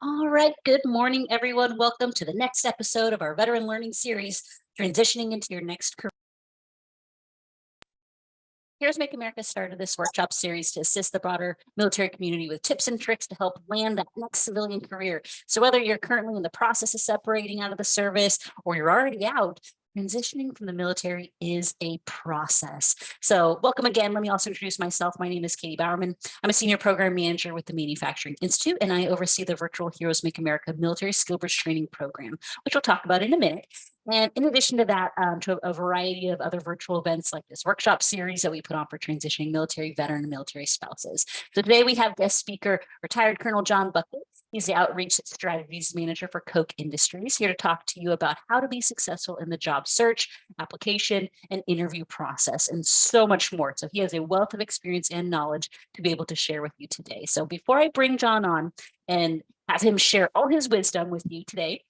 All right. Good morning, everyone. Welcome to the next episode of our veteran learning series, Transitioning into Your Next Career. Here's Make America started this workshop series to assist the broader military community with tips and tricks to help land that next civilian career. So whether you're currently in the process of separating out of the service or you're already out, transitioning from the military is a process. So welcome again. Let me also introduce myself. My name is Katie Bowerman. I'm a senior program manager with the Manufacturing Institute, and I oversee the virtual Heroes Make America military skill bridge training program, which we'll talk about in a minute. And in addition to that, to a variety of other virtual events like this workshop series that we put on for transitioning military veteran and military spouses. So today we have guest speaker, retired Colonel John Buckley. He's the Outreach Strategies Manager for Koch Industries, here to talk to you about how to be successful in the job search, application, and interview process, and so much more. So he has a wealth of experience and knowledge to be able to share with you today. So before I bring John on and have him share all his wisdom with you today,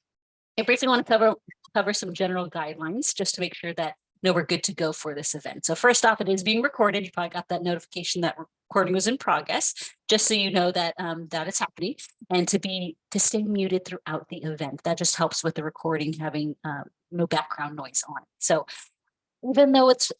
I briefly want to cover some general guidelines just to make sure that we're good to go for this event. So first off, it is being recorded. You probably got that notification that recording was in progress, just so you know that that is happening, and to stay muted throughout the event. That just helps with the recording having no background noise on it. So even though it's,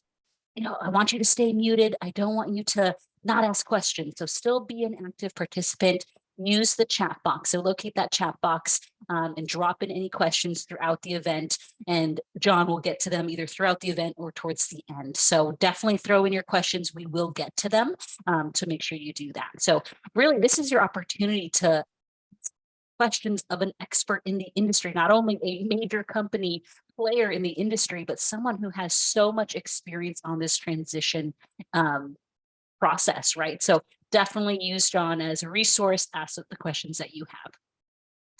I want you to stay muted. I don't want you to not ask questions. So still be an active participant. Use the chat box. So locate that chat box and drop in any questions throughout the event. And John will get to them either throughout the event or towards the end. So definitely throw in your questions. We will get to them to make sure you do that. So really, this is your opportunity to questions of an expert in the industry, not only a major company player in the industry, but someone who has so much experience on this transition process, right? So definitely use John as a resource, ask the questions that you have.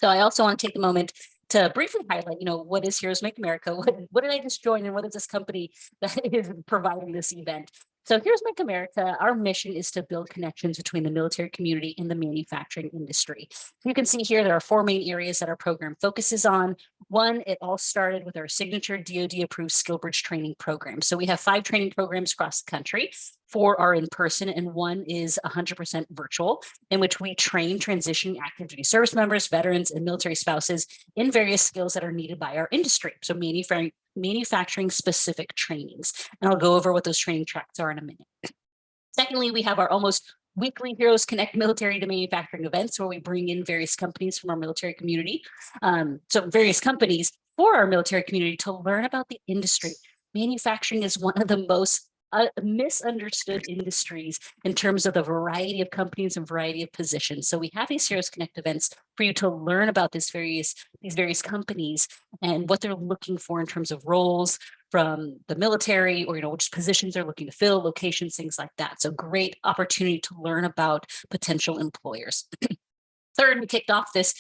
So I also want to take a moment to briefly highlight, what is Heroes Make America? What did I just join, and what is this company that is providing this event? So Heroes Make America, our mission is to build connections between the military community and the manufacturing industry. You can see here there are four main areas that our program focuses on. One, it all started with our signature DoD-approved skill bridge training program. So we have 5 training programs across the country. 4 are in person, and 1 is 100% virtual, in which we train transitioning active duty service members, veterans, and military spouses in various skills that are needed by our industry. So manufacturing specific trainings. And I'll go over what those training tracks are in a minute. Secondly, we have our almost weekly Heroes Connect military to manufacturing events where we bring in various companies from our military community. So various companies for our military community to learn about the industry. Manufacturing is one of the most misunderstood industries in terms of the variety of companies and variety of positions. So we have these Heroes Connect events for you to learn about these various companies and what they're looking for in terms of roles from the military, or which positions they're looking to fill, locations, things like that. So great opportunity to learn about potential employers. Third, we kicked off this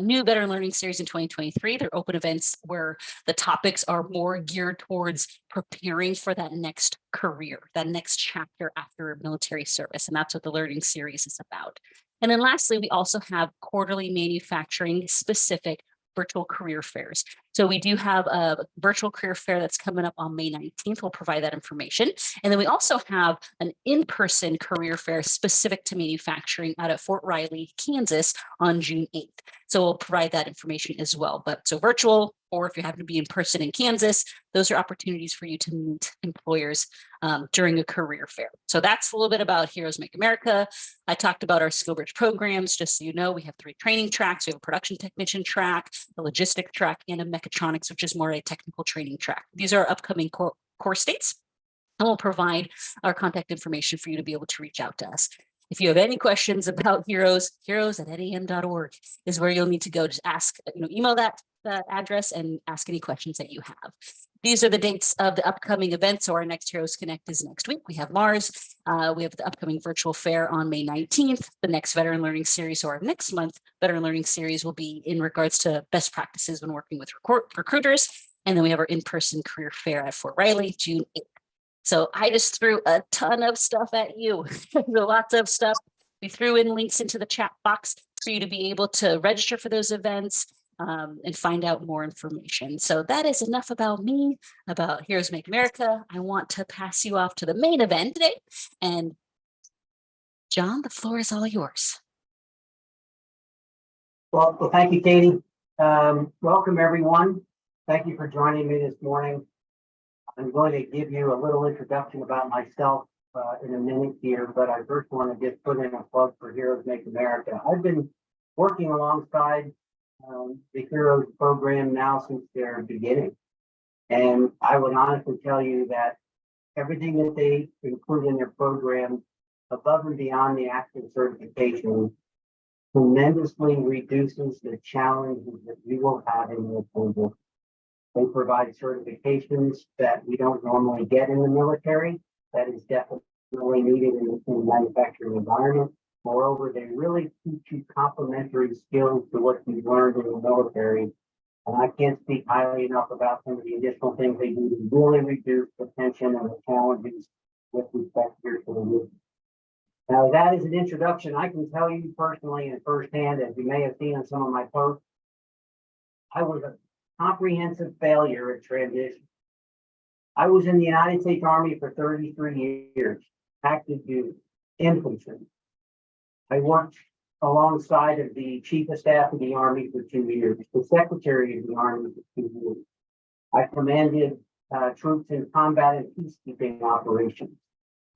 new veteran learning series in 2023. They're open events where the topics are more geared towards preparing for that next career, that next chapter after military service. And that's what the learning series is about. And then lastly, we also have quarterly manufacturing specific virtual career fairs. So we do have a virtual career fair that's coming up on May 19th. We'll provide that information. And then we also have an in-person career fair specific to manufacturing out at Fort Riley, Kansas on June 8th. So we'll provide that information as well. But so virtual, or if you happen to be in person in Kansas, those are opportunities for you to meet employers during a career fair. So that's a little bit about Heroes Make America. I talked about our skill bridge programs. Just so you know, we have 3 training tracks. We have a production technician track, a logistic track, and a mechatronics, which is more a technical training track. These are upcoming course dates, and we'll provide our contact information for you to be able to reach out to us. If you have any questions about Heroes at NAM.org is where you'll need to go to ask, email that address and ask any questions that you have. These are the dates of the upcoming events. So our next Heroes Connect is next week. We have Mars. We have the upcoming virtual fair on May 19th. The next Veteran Learning Series, or our next month Veteran Learning Series, will be in regards to best practices when working with recruiters. And then we have our in-person career fair at Fort Riley, June 8th. So I just threw a ton of stuff at you. Lots of stuff. We threw in links into the chat box for you to be able to register for those events and find out more information. So that is enough about me, about Heroes Make America. I want to pass you off to the main event today. And John, the floor is all yours. Well, thank you, Katie. Welcome, everyone. Thank you for joining me this morning. I'm going to give you a little introduction about myself in a minute here, but I first want to just put in a plug for Heroes Make America. I've been working alongside the Heroes program now since their beginning. And I would honestly tell you that everything that they include in their program, above and beyond the active certification, tremendously reduces the challenges that you will have in your program. They provide certifications that we don't normally get in the military. That is definitely needed in the manufacturing environment. Moreover, they really teach you complementary skills to what you've learned in the military. And I can't speak highly enough about some of the additional things they do to really reduce the tension and the challenges with respect here to the movement. Now, that is an introduction. I can tell you personally and firsthand, as you may have seen in some of my posts, I was a comprehensive failure at transition. I was in the United States Army for 33 years, active duty, infantry. I worked alongside of the Chief of Staff of the Army for 2 years, the Secretary of the Army for 2 years. I commanded troops in combat and peacekeeping operations.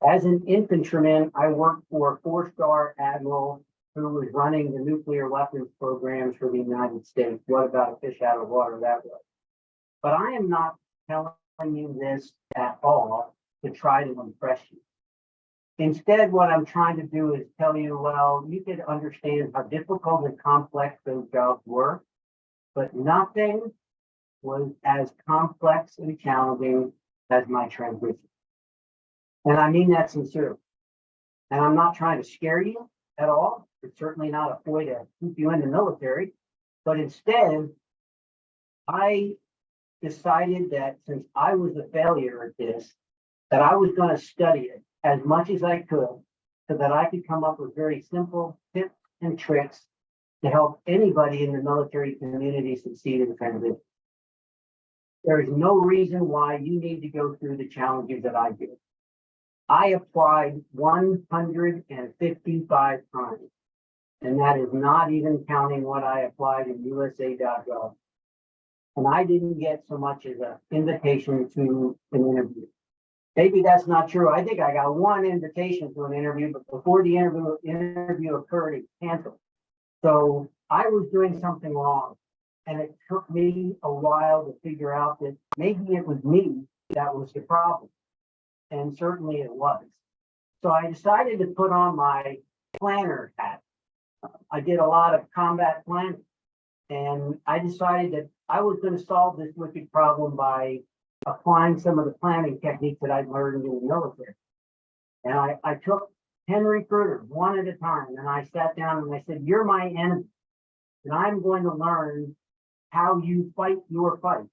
As an infantryman, I worked for a 4-star admiral who was running the nuclear weapons programs for the United States. What about a fish out of water that was? But I am not telling you this at all to try to impress you. Instead, what I'm trying to do is tell you, well, you could understand how difficult and complex those jobs were, but nothing was as complex and challenging as my transition. And I mean that sincerely. And I'm not trying to scare you at all. It's certainly not a ploy to keep you in the military. But instead, I decided that since I was a failure at this, that I was going to study it as much as I could so that I could come up with very simple tips and tricks to help anybody in the military community succeed in transition. There is no reason why you need to go through the challenges that I did. I applied 155 times, and that is not even counting what I applied in USA.gov. And I didn't get so much as an invitation to an interview. Maybe that's not true. I think I got one invitation to an interview, but before the interview occurred, it canceled. So I was doing something wrong. And it took me a while to figure out that maybe it was me that was the problem. And certainly it was. So I decided to put on my planner hat. I did a lot of combat planning. And I decided that I was going to solve this wicked problem by applying some of the planning techniques that I'd learned in the military. And I took 10 recruiters, one at a time, and I sat down and I said, you're my enemy. And I'm going to learn how you fight your fight.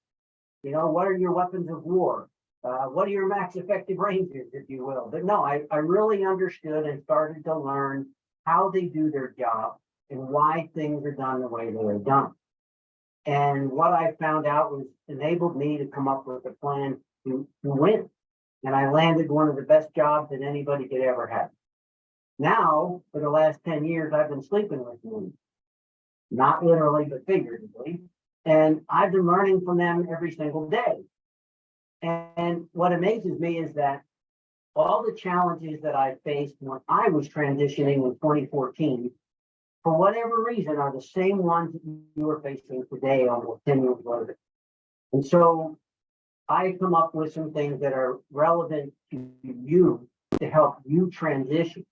You know, what are your weapons of war? What are your max effective ranges, if you will? But no, I really understood and started to learn how they do their job and why things are done the way they are done. And what I found out was enabled me to come up with a plan to win. And I landed one of the best jobs that anybody could ever have. Now, for the last 10 years, I've been sleeping with them. Not literally, but figuratively. And I've been learning from them every single day. And what amazes me is that all the challenges that I faced when I was transitioning in 2014, for whatever reason, are the same ones that you are facing today, almost 10 years later. And so I come up with some things that are relevant to you to help you transition.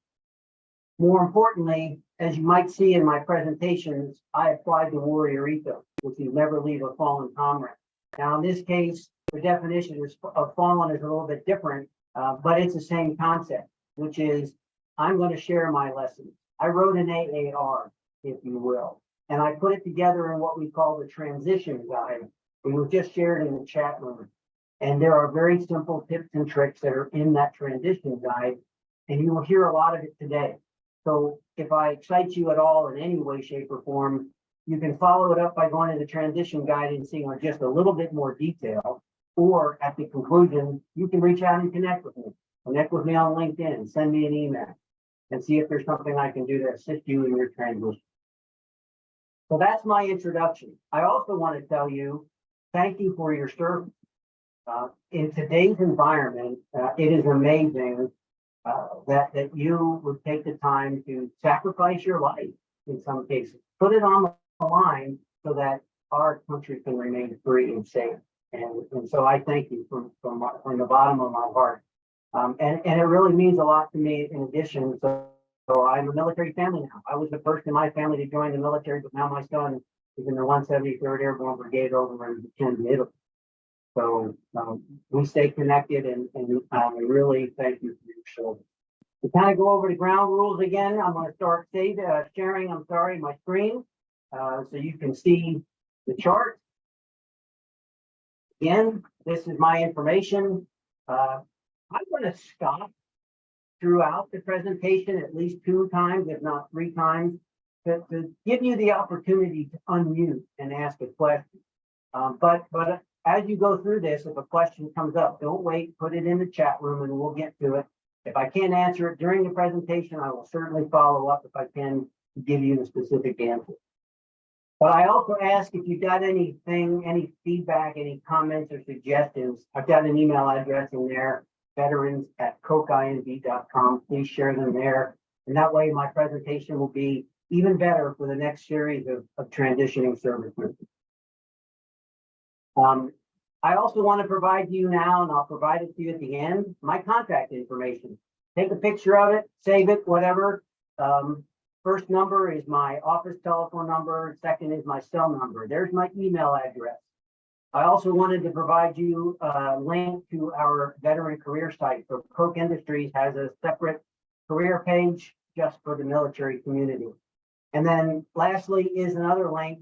More importantly, as you might see in my presentations, I applied the warrior ethos, which is never leave a fallen comrade. Now, in this case, the definition of fallen is a little bit different, but it's the same concept, which is I'm going to share my lessons. I wrote an AAR, if you will, and I put it together in what we call the transition guide. It was just shared in the chat room. And there are very simple tips and tricks that are in that transition guide, and you will hear a lot of it today. So if I excite you at all in any way, shape, or form, you can follow it up by going to the transition guide and seeing just a little bit more detail. Or at the conclusion, you can reach out and connect with me. Connect with me on LinkedIn, send me an email, and see if there's something I can do to assist you in your transition. So that's my introduction. I also want to tell you, thank you for your service. In today's environment, it is amazing that you would take the time to sacrifice your life in some cases, put it on the line so that our country can remain free and safe. And so I thank you from the bottom of my heart. And it really means a lot to me in addition. So I'm a military family now. I was the first in my family to join the military, but now my son is in the 173rd Airborne Brigade over in Italy. So we stay connected, and I really thank you for your service. To kind of go over the ground rules again, I'm going to start sharing, my screen, so you can see the chart. Again, this is my information. I'm going to stop throughout the presentation at least 2 times, if not 3 times, to give you the opportunity to unmute and ask a question. But as you go through this, if a question comes up, don't wait, put it in the chat room and we'll get to it. If I can't answer it during the presentation, I will certainly follow up if I can give you the specific answer. But I also ask if you got anything, any feedback, any comments or suggestions. I've got an email address in there, veterans@kocinv.com. Please share them there. And that way my presentation will be even better for the next series of transitioning servicemen. I also want to provide you now, and I'll provide it to you at the end, my contact information. Take a picture of it, save it, whatever. First number is my office telephone number. Second is my cell number. There's my email address. I also wanted to provide you a link to our veteran career site. So Koch Industries has a separate career page just for the military community. And then lastly is another link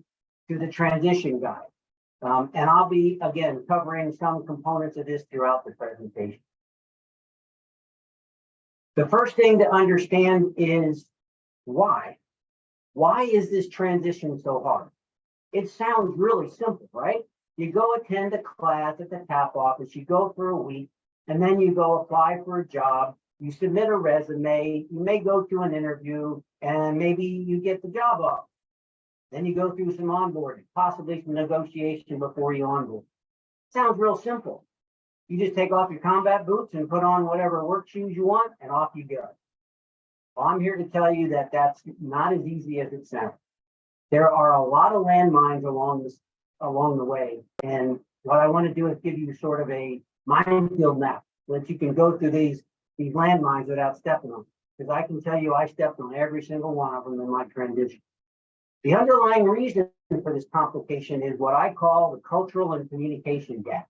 to the transition guide. And I'll be, again, covering some components of this throughout the presentation. The first thing to understand is why. Why is this transition so hard? It sounds really simple, right? You go attend a class at the TAP office, you go for a week, and then you go apply for a job, you submit a resume, you may go to an interview, and maybe you get the job offer. Then you go through some onboarding, possibly some negotiation before you onboard. Sounds real simple. You just take off your combat boots and put on whatever work shoes you want, and off you go. Well, I'm here to tell you that that's not as easy as it sounds. There are a lot of landmines along the way, and what I want to do is give you sort of a minefield map so that you can go through these landmines without stepping on them. Because I can tell you I stepped on every single one of them in my transition. The underlying reason for this complication is what I call the cultural and communication gap.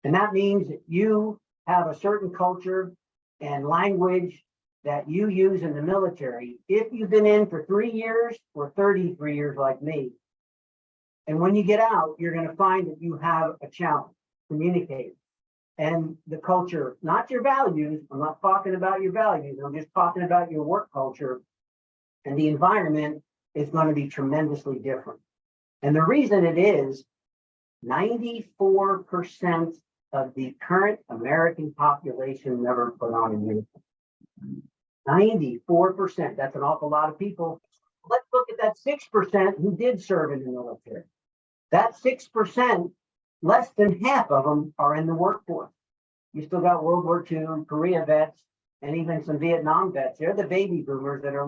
And that means that you have a certain culture and language that you use in the military if you've been in for 3 years or 33 years like me. And when you get out, you're going to find that you have a challenge communicating. And the culture, not your values, I'm not talking about your values, I'm just talking about your work culture and the environment is going to be tremendously different. And the reason it is 94% of the current American population never put on a uniform. 94%, that's an awful lot of people. Let's look at that 6% who did serve in the military. That 6%, less than half of them are in the workforce. You still got World War II, Korea vets, and even some Vietnam vets. They're the baby boomers that are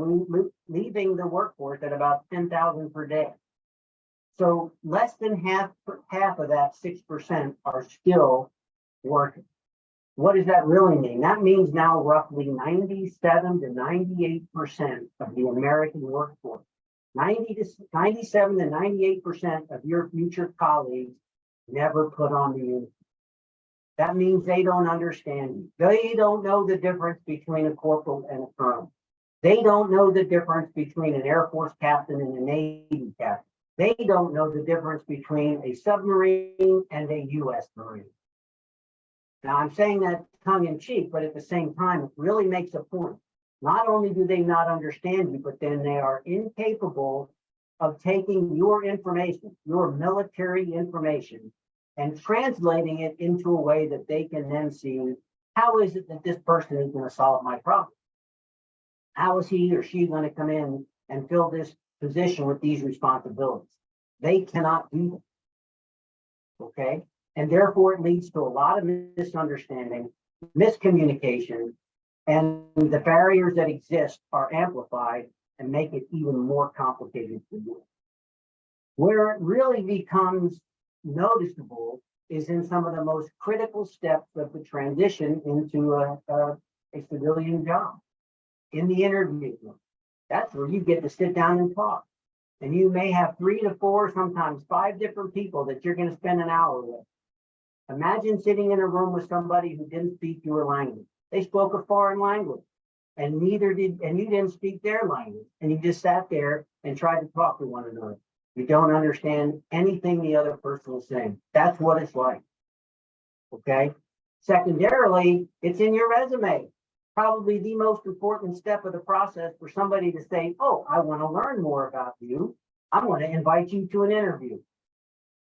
leaving the workforce at about 10,000 per day. So less than half of that 6% are still working. What does that really mean? That means now roughly 97 to 98% of the American workforce, 97 to 98% of your future colleagues never put on the uniform. That means they don't understand you. They don't know the difference between a corporal and a colonel. They don't know the difference between an Air Force captain and a Navy captain. They don't know the difference between a submarine and a U.S. Marine. Now, I'm saying that tongue in cheek, but at the same time, it really makes a point. Not only do they not understand you, but then they are incapable of taking your information, your military information, and translating it into a way that they can then see, how is it that this person is going to solve my problem? How is he or she going to come in and fill this position with these responsibilities. They cannot do them. Okay? And therefore it leads to a lot of misunderstanding, miscommunication, and the barriers that exist are amplified and make it even more complicated for you. Where it really becomes noticeable is in some of the most critical steps of the transition into a civilian job. In the interview room, that's where you get to sit down and talk. And you may have 3 to 4, sometimes 5 different people that you're going to spend an hour with. Imagine sitting in a room with somebody who didn't speak your language. They spoke a foreign language, and you didn't speak their language, and you just sat there and tried to talk to one another. You don't understand anything the other person is saying. That's what it's like. Okay. Secondarily, it's in your resume. Probably the most important step of the process for somebody to say, oh, I want to learn more about you. I want to invite you to an interview.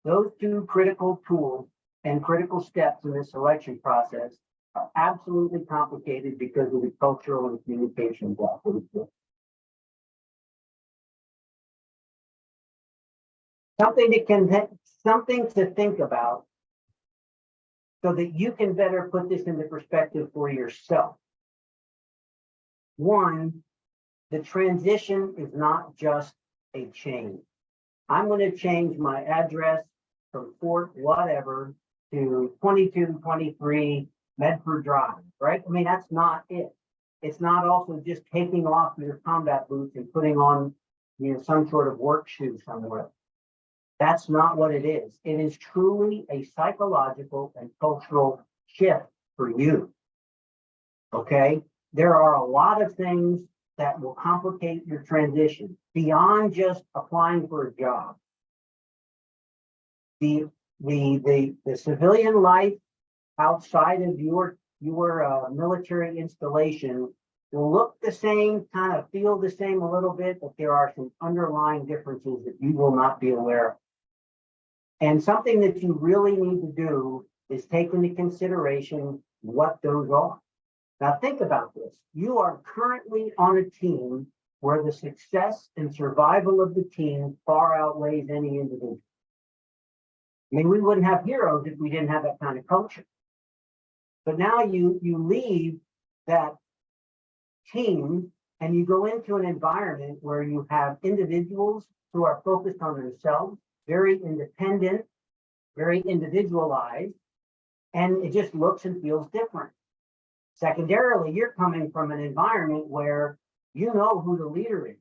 Those 2 critical tools and critical steps in this selection process are absolutely complicated because of the cultural and communication gap. Something to think about so that you can better put this into perspective for yourself. 1, the transition is not just a change. I'm going to change my address from Fort whatever to 2223 Medford Drive, right? I mean, that's not it. It's not also just taking off your combat boots and putting on, some sort of work shoe somewhere. That's not what it is. It is truly a psychological and cultural shift for you. Okay? There are a lot of things that will complicate your transition beyond just applying for a job. The civilian life outside of your military installation will look the same, kind of feel the same a little bit, but there are some underlying differences that you will not be aware of. And something that you really need to do is take into consideration what those are. Now think about this. You are currently on a team where the success and survival of the team far outweighs any individual. I mean, we wouldn't have heroes if we didn't have that kind of culture. But now you leave that team and you go into an environment where you have individuals who are focused on themselves, very independent, very individualized, and it just looks and feels different. Secondarily, you're coming from an environment where you know who the leader is.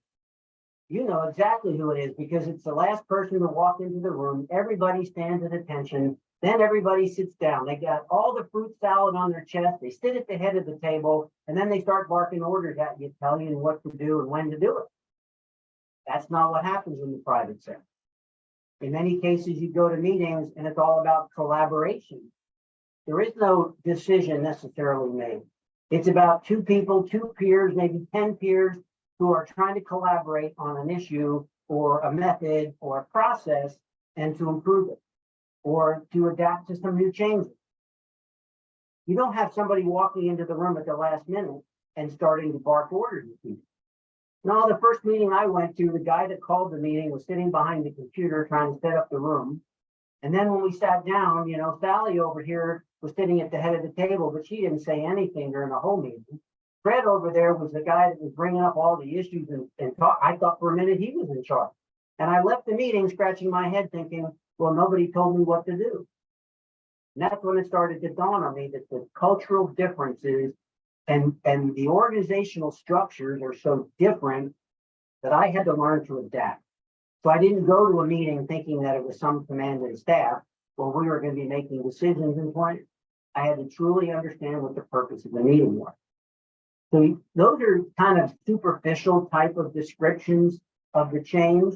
You know exactly who it is because it's the last person to walk into the room. Everybody stands at attention. Then everybody sits down. They got all the fruit salad on their chest. They sit at the head of the table, and then they start barking orders at you, telling you what to do and when to do it. That's not what happens in the private sector. In many cases, you go to meetings and it's all about collaboration. There is no decision necessarily made. It's about 2 people, 2 peers, maybe 10 peers who are trying to collaborate on an issue or a method or a process and to improve it or to adapt to some new changes. You don't have somebody walking into the room at the last minute and starting to bark orders at people. No, the first meeting I went to, the guy that called the meeting was sitting behind the computer trying to set up the room. And then when we sat down, Sally over here was sitting at the head of the table, but she didn't say anything during the whole meeting. Fred over there was the guy that was bringing up all the issues and talk. I thought for a minute he was in charge. And I left the meeting scratching my head thinking, well, nobody told me what to do. And that's when it started to dawn on me that the cultural differences and the organizational structures are so different that I had to learn to adapt. So I didn't go to a meeting thinking that it was some command and staff where we were going to be making decisions and plans. I had to truly understand what the purpose of the meeting was. So those are kind of superficial type of descriptions of the change,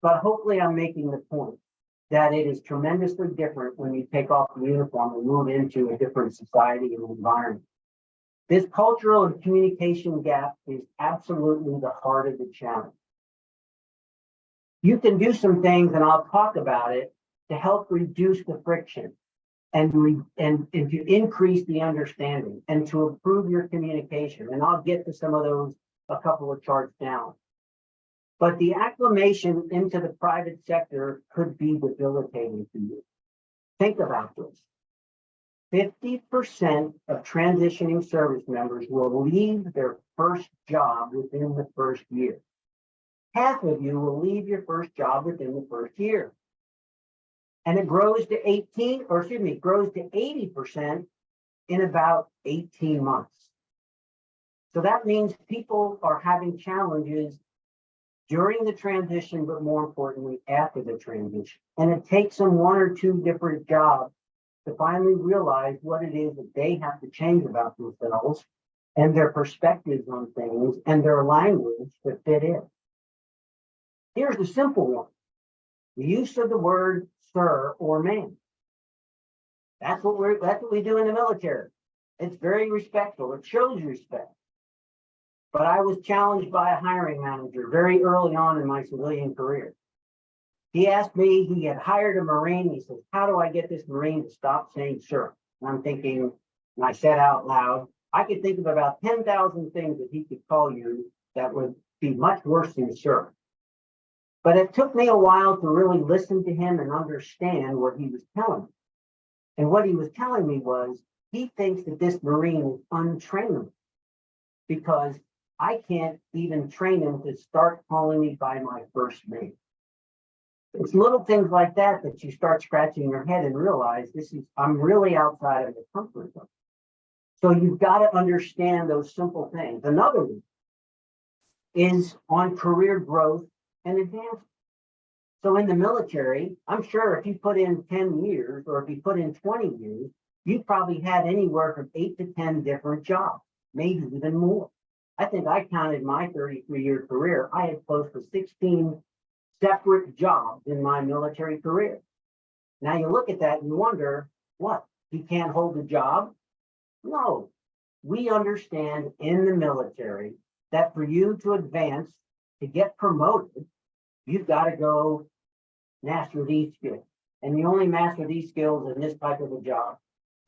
but hopefully I'm making the point that it is tremendously different when you take off the uniform and move into a different society and environment. This cultural and communication gap is absolutely the heart of the challenge. You can do some things, and I'll talk about it, to help reduce the friction and to increase the understanding and to improve your communication. And I'll get to some of those a couple of charts down. But the acclimation into the private sector could be debilitating to you. Think about this. 50% of transitioning service members will leave their first job within the first year. Half of you will leave your first job within the first year. And it grows to 80% in about 18 months. So that means people are having challenges during the transition, but more importantly, after the transition. And it takes them one or two different jobs to finally realize what it is that they have to change about themselves and their perspectives on things and their language to fit in. Here's the simple one. The use of the word sir or ma'am. That's what we do in the military. It's very respectful. It shows respect. But I was challenged by a hiring manager very early on in my civilian career. He asked me, he had hired a Marine. He says, how do I get this Marine to stop saying sir? And I'm thinking, and I said out loud, I could think of about 10,000 things that he could call you that would be much worse than sir. But it took me a while to really listen to him and understand what he was telling me. And what he was telling me was, he thinks that this Marine is untrainable because I can't even train him to start calling me by my first name. It's little things like that that you start scratching your head and realize I'm really outside of the comfort zone. So you've got to understand those simple things. Another one is on career growth and advancement. So in the military, I'm sure if you put in 10 years or if you put in 20 years, you probably had anywhere from 8 to 10 different jobs, maybe even more. I think I counted my 33-year career. I had close to 16 separate jobs in my military career. Now you look at that and you wonder, what? You can't hold a job? No. We understand in the military that for you to advance, to get promoted, you've got to go master these skills. And you only master these skills in this type of a job.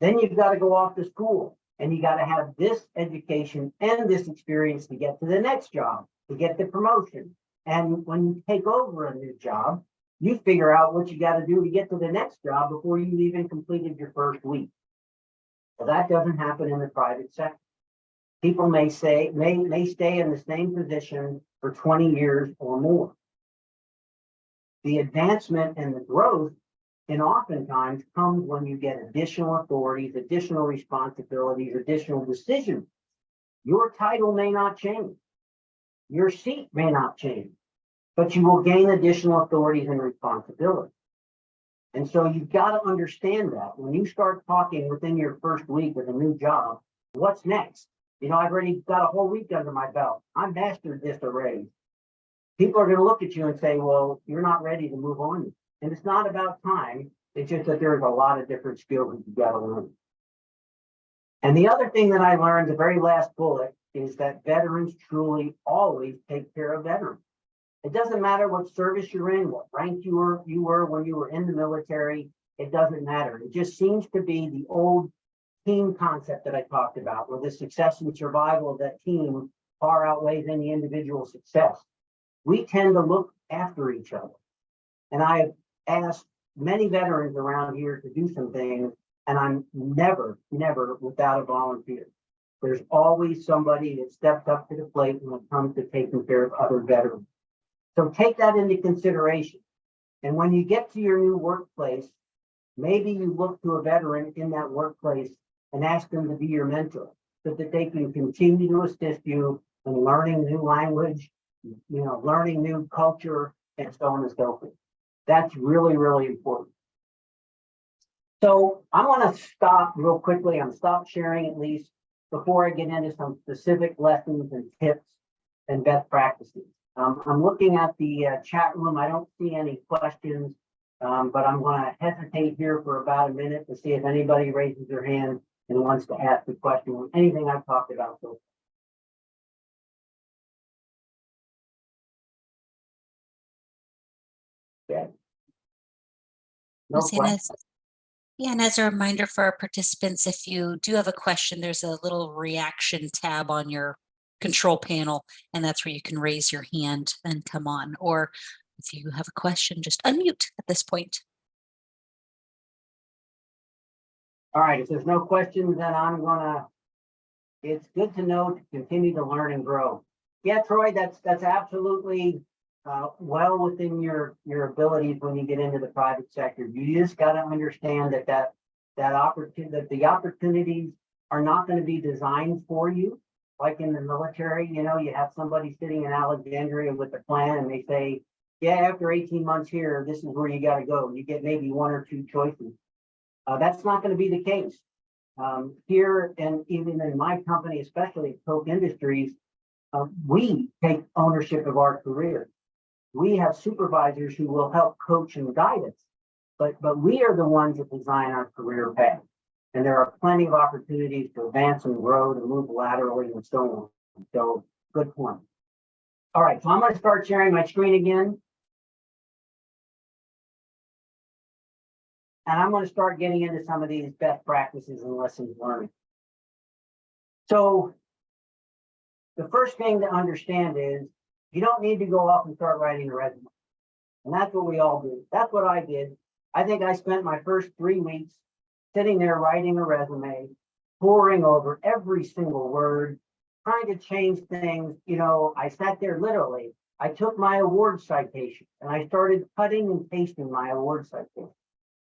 Then you've got to go off to school and you got to have this education and this experience to get to the next job, to get the promotion. And when you take over a new job, you figure out what you got to do to get to the next job before you even completed your first week. Well, that doesn't happen in the private sector. People may stay in the same position for 20 years or more. The advancement and the growth and oftentimes comes when you get additional authorities, additional responsibilities, additional decisions. Your title may not change. Your seat may not change, but you will gain additional authorities and responsibilities. And so you've got to understand that when you start talking within your first week with a new job, what's next? You know, I've already got a whole week under my belt. I mastered this already. People are going to look at you and say, well, you're not ready to move on. And it's not about time. It's just that there's a lot of different skills that you've got to learn. And the other thing that I learned, the very last bullet, is that veterans truly always take care of veterans. It doesn't matter what service you're in, what rank you were when you were in the military. It doesn't matter. It just seems to be the old team concept that I talked about, where the success and survival of that team far outweighs any individual success. We tend to look after each other. And I've asked many veterans around here to do some things, and I'm never without a volunteer. There's always somebody that steps up to the plate when it comes to taking care of other veterans. So take that into consideration. And when you get to your new workplace, maybe you look to a veteran in that workplace and ask them to be your mentor so that they can continue to assist you in learning new language, learning new culture, and so on and so forth. That's really, really important. So I want to stop real quickly. I'm stop sharing at least before I get into some specific lessons and tips and best practices. I'm looking at the chat room. I don't see any questions, but I'm going to hesitate here for about a minute to see if anybody raises their hand and wants to ask a question on anything I've talked about so far. Okay. No questions. Yeah, and as a reminder for our participants, if you do have a question, there's a little reaction tab on your control panel, and that's where you can raise your hand and come on. Or if you have a question, just unmute at this point. All right, if there's no questions, then it's good to know to continue to learn and grow. Yeah, Troy, that's absolutely well within your abilities when you get into the private sector. You just got to understand that the opportunities are not going to be designed for you. Like in the military, you have somebody sitting in Alexandria with a plan and they say, yeah, after 18 months here, this is where you got to go. You get maybe one or two choices. That's not going to be the case. Here, and even in my company, especially Koch Industries, we take ownership of our career. We have supervisors who will help coach and guide us, but we are the ones that design our career path. And there are plenty of opportunities to advance and grow, to move laterally and so on. So good point. All right, so I'm going to start sharing my screen again. And I'm going to start getting into some of these best practices and lessons learned. So the first thing to understand is you don't need to go off and start writing a resume. And that's what we all do. That's what I did. I think I spent my first 3 weeks sitting there writing a resume, poring over every single word, trying to change things. I sat there literally. I took my award citation and I started cutting and pasting my award citation.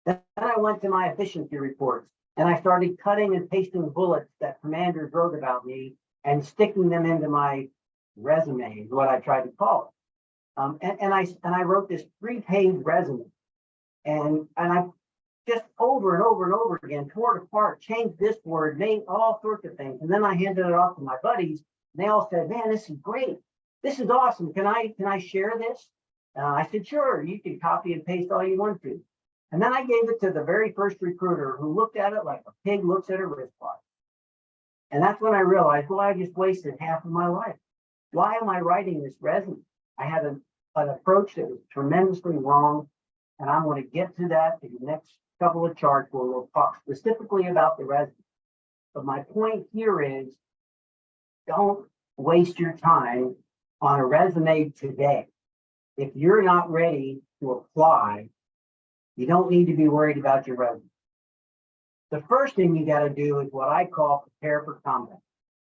Then I went to my efficiency reports and I started cutting and pasting bullets that commanders wrote about me and sticking them into my resume is what I tried to call it. And I wrote this 3-page resume and I just over and over and over again tore it apart, changed this word, made all sorts of things. And then I handed it off to my buddies and they all said, man, this is great. This is awesome. Can I share this? I said, sure, you can copy and paste all you want to. And then I gave it to the very first recruiter who looked at it like a pig looks at a wristwatch. And that's when I realized, well, I just wasted half of my life. Why am I writing this resume? I had an approach that was tremendously wrong. And I'm going to get to that in the next couple of charts where we'll talk specifically about the resume. But my point here is don't waste your time on a resume today. If you're not ready to apply, you don't need to be worried about your resume. The first thing you got to do is what I call prepare for combat.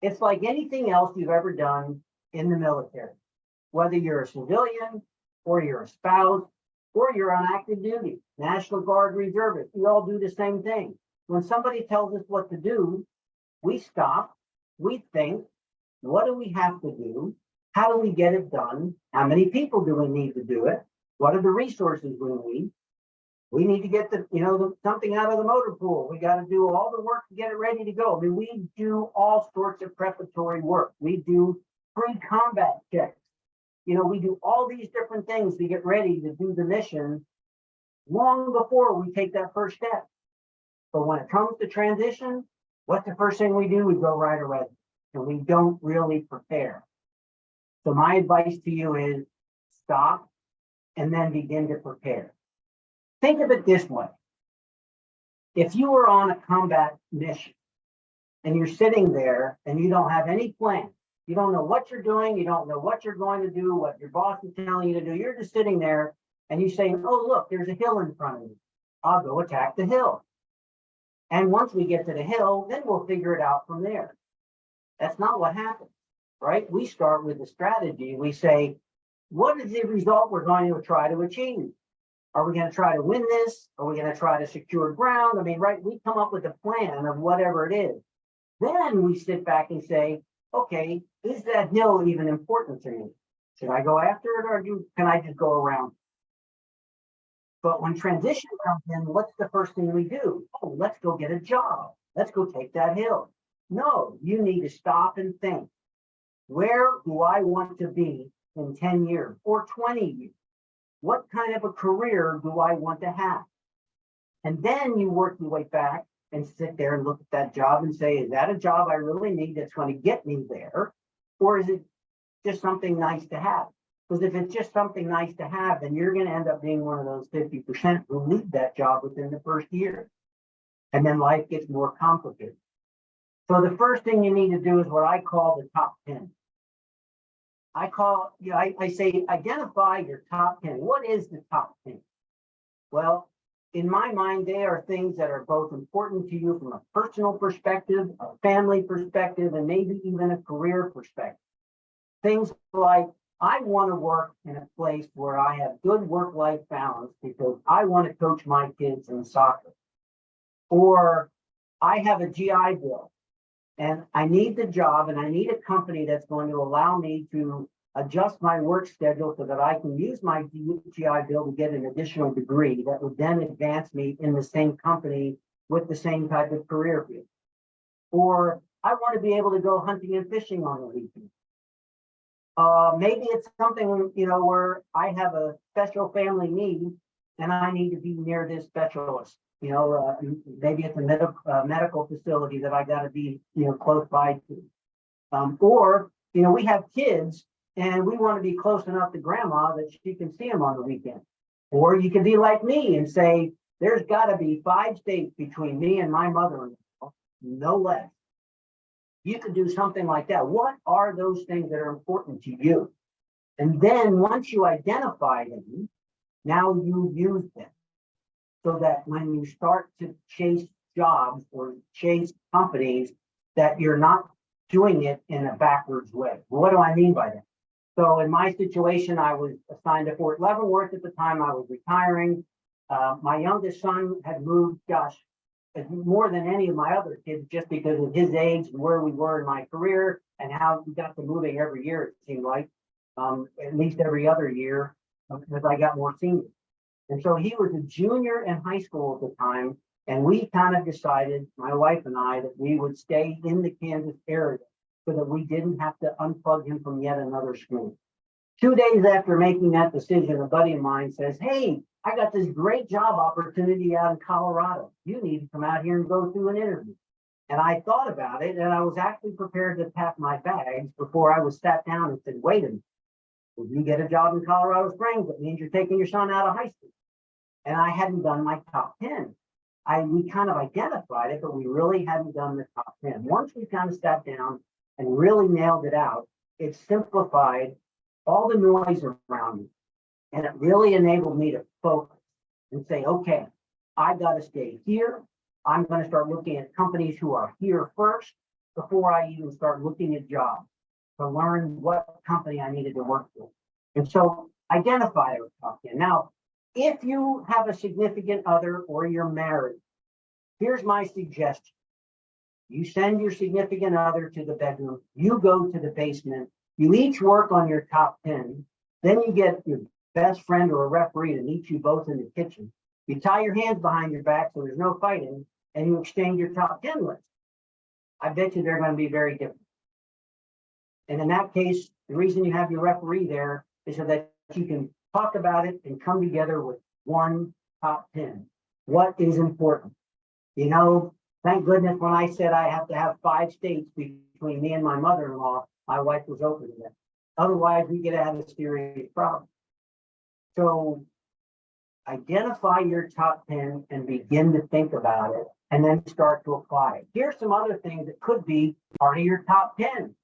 It's like anything else you've ever done in the military, whether you're a civilian or you're a spouse or you're on active duty, National Guard reservist. We all do the same thing. When somebody tells us what to do, we stop, we think, what do we have to do? How do we get it done? How many people do we need to do it? What are the resources we need? We need to get something out of the motor pool. We got to do all the work to get it ready to go. I mean, we do all sorts of preparatory work. We do pre-combat checks. We do all these different things to get ready to do the mission long before we take that first step. But when it comes to transition, what's the first thing we do? We go write a resume, and we don't really prepare. So my advice to you is stop and then begin to prepare. Think of it this way. If you were on a combat mission and you're sitting there and you don't have any plan, you don't know what you're doing, you don't know what you're going to do, what your boss is telling you to do, you're just sitting there and you say, oh, look, there's a hill in front of me. I'll go attack the hill. And once we get to the hill, then we'll figure it out from there. That's not what happens, right? We start with a strategy. We say, what is the result we're going to try to achieve? Are we going to try to win this? Are we going to try to secure ground? I mean, right, we come up with a plan of whatever it is. Then we sit back and say, okay, is that hill even important to me? Should I go after it or can I just go around? But when transition comes in, what's the first thing we do? Oh, let's go get a job. Let's go take that hill. No, you need to stop and think. Where do I want to be in 10 years or 20 years? What kind of a career do I want to have? And then you work your way back and sit there and look at that job and say, is that a job I really need that's going to get me there? Or is it just something nice to have? Because if it's just something nice to have, then you're going to end up being one of those 50% who leave that job within the first year. And then life gets more complicated. So the first thing you need to do is what I call the top 10. I say, identify your top 10. What is the top 10? Well, in my mind, they are things that are both important to you from a personal perspective, a family perspective, and maybe even a career perspective. Things like, I want to work in a place where I have good work-life balance because I want to coach my kids in soccer. Or I have a GI Bill and I need the job and I need a company that's going to allow me to adjust my work schedule so that I can use my GI Bill to get an additional degree that would then advance me in the same company with the same type of career field. Or I want to be able to go hunting and fishing on the weekend. Maybe it's something, where I have a special family need and I need to be near this specialist. Maybe it's a medical facility that I got to be, close by to. Or, we have kids and we want to be close enough to grandma that she can see them on the weekend. Or you can be like me and say, there's got to be 5 states between me and my mother-in-law, no less. You could do something like that. What are those things that are important to you? And then once you identify them, now you use them so that when you start to chase jobs or chase companies, that you're not doing it in a backwards way. What do I mean by that? So in my situation, I was assigned to Fort Leavenworth at the time I was retiring. My youngest son had moved, more than any of my other kids, just because of his age and where we were in my career and how we got to moving every year, it seemed like, at least every other year, because I got more senior. And so he was a junior in high school at the time. And we kind of decided, my wife and I, that we would stay in the Kansas area so that we didn't have to unplug him from yet another school. 2 days after making that decision, a buddy of mine says, hey, I got this great job opportunity out in Colorado. You need to come out here and go through an interview. And I thought about it, and I was actually prepared to pack my bags before I was sat down and said, wait a minute, if you get a job in Colorado Springs, it means you're taking your son out of high school. And I hadn't done my top 10. We kind of identified it, but we really hadn't done the top 10. Once we kind of sat down and really nailed it out, it simplified all the noise around me. And it really enabled me to focus and say, okay, I got to stay here. I'm going to start looking at companies who are here first before I even start looking at jobs to learn what company I needed to work for. And so identify those top 10. Now, if you have a significant other or you're married, here's my suggestion. You send your significant other to the bedroom, you go to the basement, you each work on your top 10, then you get your best friend or a referee to meet you both in the kitchen. You tie your hands behind your back so there's no fighting, and you exchange your top 10 list. I bet you they're going to be very different. And in that case, the reason you have your referee there is so that you can talk about it and come together with one top 10. What is important? Thank goodness when I said I have to have 5 states between me and my mother-in-law, my wife was open to that. Otherwise, we get out of serious problems. So identify your top 10 and begin to think about it and then start to apply it. Here's some other things that could be part of your top 10.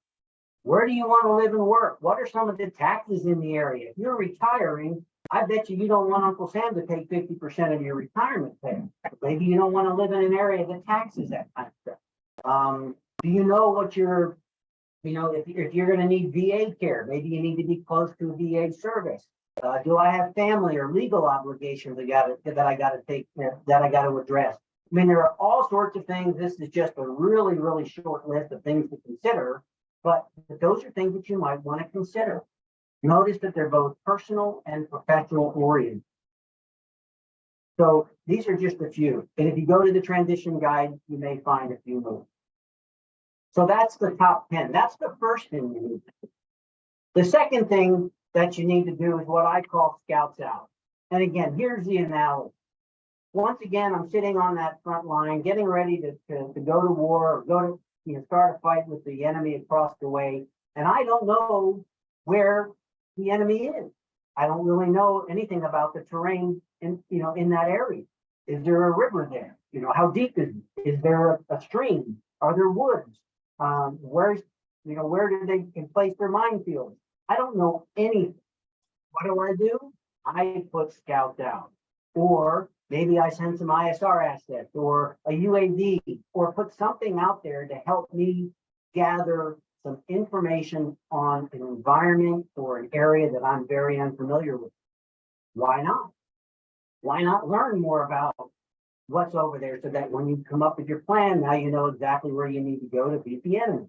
Where do you want to live and work? What are some of the taxes in the area? If you're retiring, I bet you don't want Uncle Sam to take 50% of your retirement pay. Maybe you don't want to live in an area that taxes that kind of stuff. Do you know what if you're going to need VA care, maybe you need to be close to a VA service. Do I have family or legal obligations that I got to address? I mean, there are all sorts of things. This is just a really, really short list of things to consider, but those are things that you might want to consider. Notice that they're both personal and professional oriented. So these are just a few. And if you go to the transition guide, you may find a few more. So that's the top 10. That's the first thing you need to do. The second thing that you need to do is what I call scouts out. And again, here's the analogy. Once again, I'm sitting on that front line, getting ready to go to war or go to start a fight with the enemy across the way. And I don't know where the enemy is. I don't really know anything about the terrain in that area. Is there a river there? How deep is it? Is there a stream? Are there woods? Where do they place their minefields? I don't know anything. What do? I put scouts out. Or maybe I send some ISR assets or a UAV or put something out there to help me gather some information on an environment or an area that I'm very unfamiliar with. Why not? Why not learn more about what's over there so that when you come up with your plan, now you know exactly where you need to go to beat the enemy.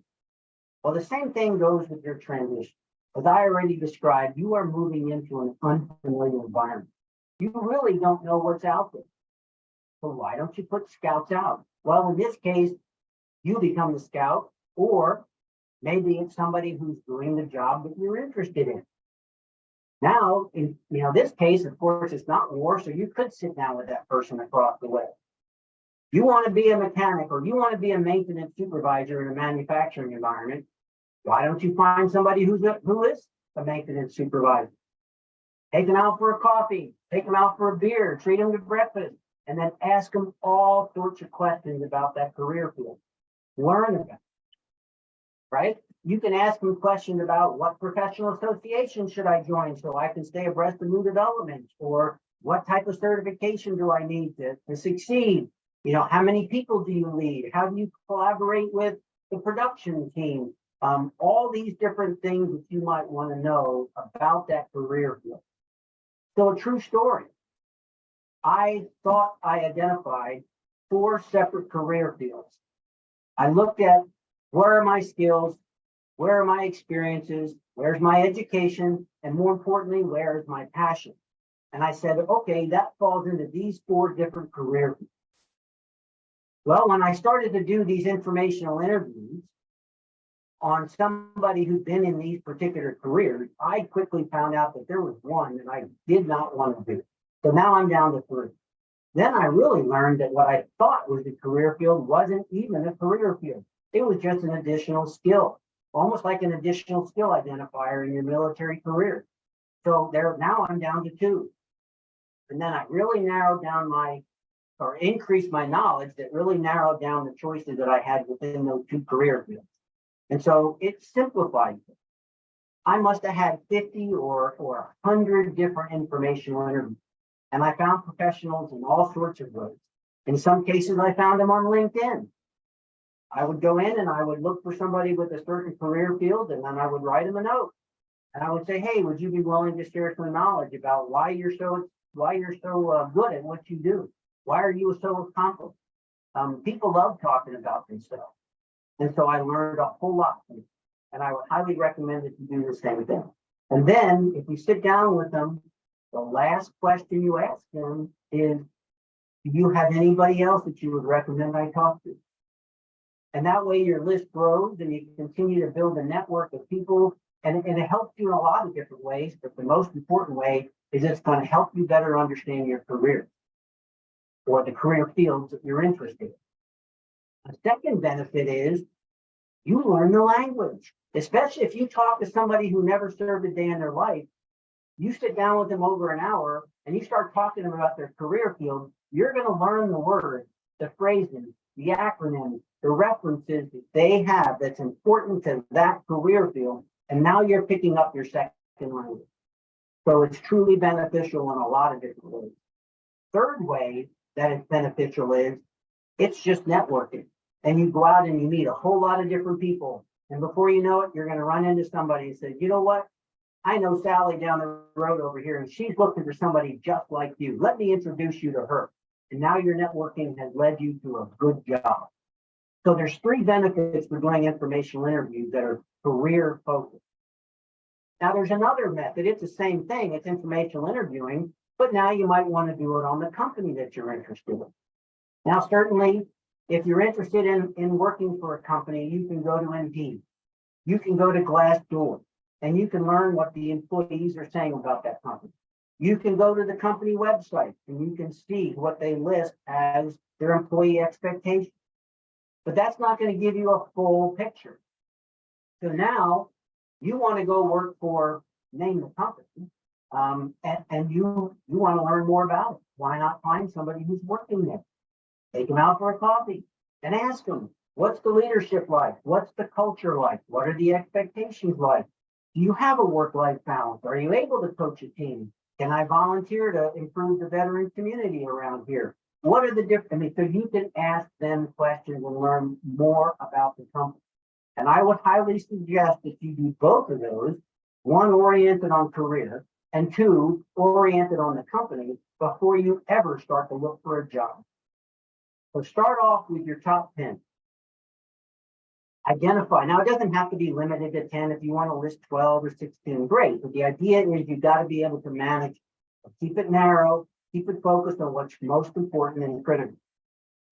Well, the same thing goes with your transition. As I already described, you are moving into an unfamiliar environment. You really don't know what's out there. So why don't you put scouts out? Well, in this case, you become the scout, or maybe it's somebody who's doing the job that you're interested in. Now, in this case, of course, it's not war, so you could sit down with that person across the way. You want to be a mechanic or you want to be a maintenance supervisor in a manufacturing environment. Why don't you find somebody who is a maintenance supervisor? Take them out for a coffee, take them out for a beer, treat them to breakfast, and then ask them all sorts of questions about that career field. Learn about it, right? You can ask them questions about what professional association should I join so I can stay abreast of new developments, or what type of certification do I need to succeed? How many people do you lead? How do you collaborate with the production team? All these different things that you might want to know about that career field. So a true story. I thought I identified 4 separate career fields. I looked at where are my skills, where are my experiences, where's my education, and more importantly, where is my passion? And I said, okay, that falls into these 4 different career fields. Well, when I started to do these informational interviews on somebody who'd been in these particular careers, I quickly found out that there was one that I did not want to do. So now I'm down to 3. Then I really learned that what I thought was a career field wasn't even a career field. It was just an additional skill, almost like an additional skill identifier in your military career. So now I'm down to 2. And then I really narrowed down increased my knowledge that really narrowed down the choices that I had within those 2 career fields. And so it simplified it. I must have had 50 or 100 different informational interviews. And I found professionals in all sorts of ways. In some cases, I found them on LinkedIn. I would go in and I would look for somebody with a certain career field, and then I would write them a note. And I would say, hey, would you be willing to share some knowledge about why you're so good at what you do? Why are you so accomplished? People love talking about themselves. And so I learned a whole lot from it. And I would highly recommend that you do the same thing. And then if you sit down with them, the last question you ask them is, do you have anybody else that you would recommend I talk to? And that way your list grows and you continue to build a network of people. And it helps you in a lot of different ways. But the most important way is it's going to help you better understand your career or the career fields that you're interested in. A second benefit is you learn the language, especially if you talk to somebody who never served a day in their life. You sit down with them over an hour and you start talking to them about their career field, you're going to learn the words, the phrases, the acronyms, the references that they have that's important to that career field. And now you're picking up your second language. So it's truly beneficial in a lot of different ways. Third way that it's beneficial is it's just networking. And you go out and you meet a whole lot of different people. And before you know it, you're going to run into somebody and say, you know what? I know Sally down the road over here, and she's looking for somebody just like you. Let me introduce you to her. And now your networking has led you to a good job. So there's 3 benefits for doing informational interviews that are career focused. Now there's another method. It's the same thing. It's informational interviewing, but now you might want to do it on the company that you're interested in. Now, certainly, if you're interested in working for a company, you can go to Indeed. You can go to Glassdoor. And you can learn what the employees are saying about that company. You can go to the company website and you can see what they list as their employee expectations. But that's not going to give you a full picture. So now you want to go work for, name the company, and you want to learn more about it. Why not find somebody who's working there? Take them out for a coffee and ask them, what's the leadership like? What's the culture like? What are the expectations like? Do you have a work-life balance? Are you able to coach a team? Can I volunteer to improve the veteran community around here? What are the different, I mean, so you can ask them questions and learn more about the company. And I would highly suggest that you do both of those, one oriented on career and two oriented on the company before you ever start to look for a job. So start off with your top 10. Identify. Now, it doesn't have to be limited to 10. If you want to list 12 or 16, great. But the idea is you've got to be able to manage, keep it narrow, keep it focused on what's most important and critical.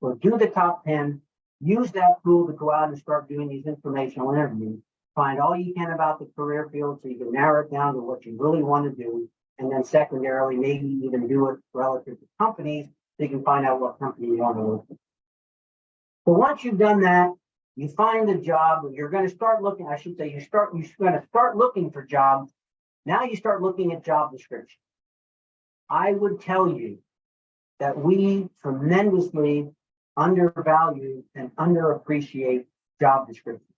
So do the top 10, use that tool to go out and start doing these informational interviews. Find all you can about the career field so you can narrow it down to what you really want to do. And then secondarily, maybe even do it relative to companies so you can find out what company you want to work with. So once you've done that, you find a job, you're going to start looking, I should say, you're going to start looking for jobs. Now you start looking at job descriptions. I would tell you that we tremendously undervalue and underappreciate job descriptions.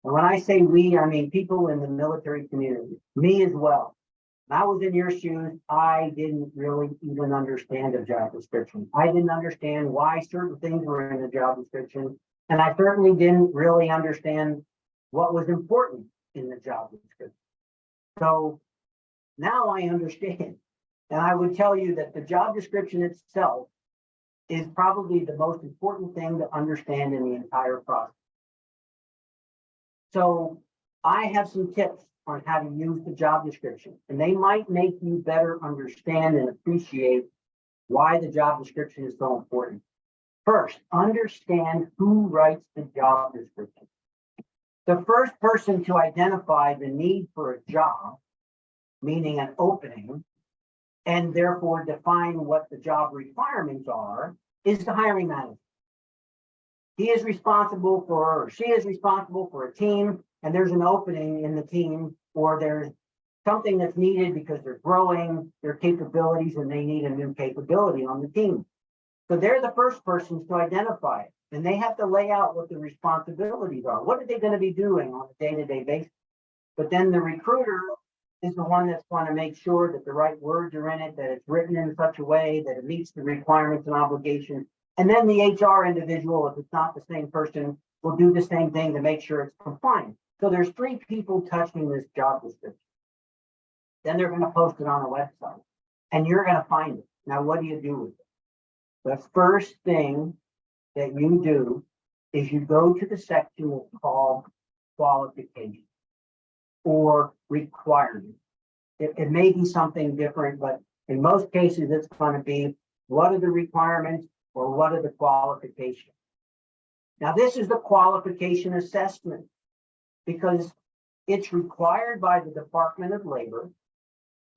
And when I say we, I mean people in the military community, me as well. When I was in your shoes, I didn't really even understand a job description. I didn't understand why certain things were in the job description. And I certainly didn't really understand what was important in the job description. So now I understand. And I would tell you that the job description itself is probably the most important thing to understand in the entire process. So I have some tips on how to use the job description, and they might make you better understand and appreciate why the job description is so important. First, understand who writes the job description. The first person to identify the need for a job, meaning an opening, and therefore define what the job requirements are, is the hiring manager. He is responsible for, or she is responsible for a team, and there's an opening in the team, or there's something that's needed because they're growing their capabilities and they need a new capability on the team. So they're the first persons to identify it, and they have to lay out what the responsibilities are. What are they going to be doing on a day-to-day basis? But then the recruiter is the one that's going to make sure that the right words are in it, that it's written in such a way that it meets the requirements and obligations. And then the HR individual, if it's not the same person, will do the same thing to make sure it's compliant. So there's 3 people touching this job description. Then they're going to post it on a website, and you're going to find it. Now, what do you do with it? The first thing that you do is you go to the section that's called qualifications or requirements. It may be something different, but in most cases, it's going to be what are the requirements or what are the qualifications. Now, this is the qualification assessment because it's required by the Department of Labor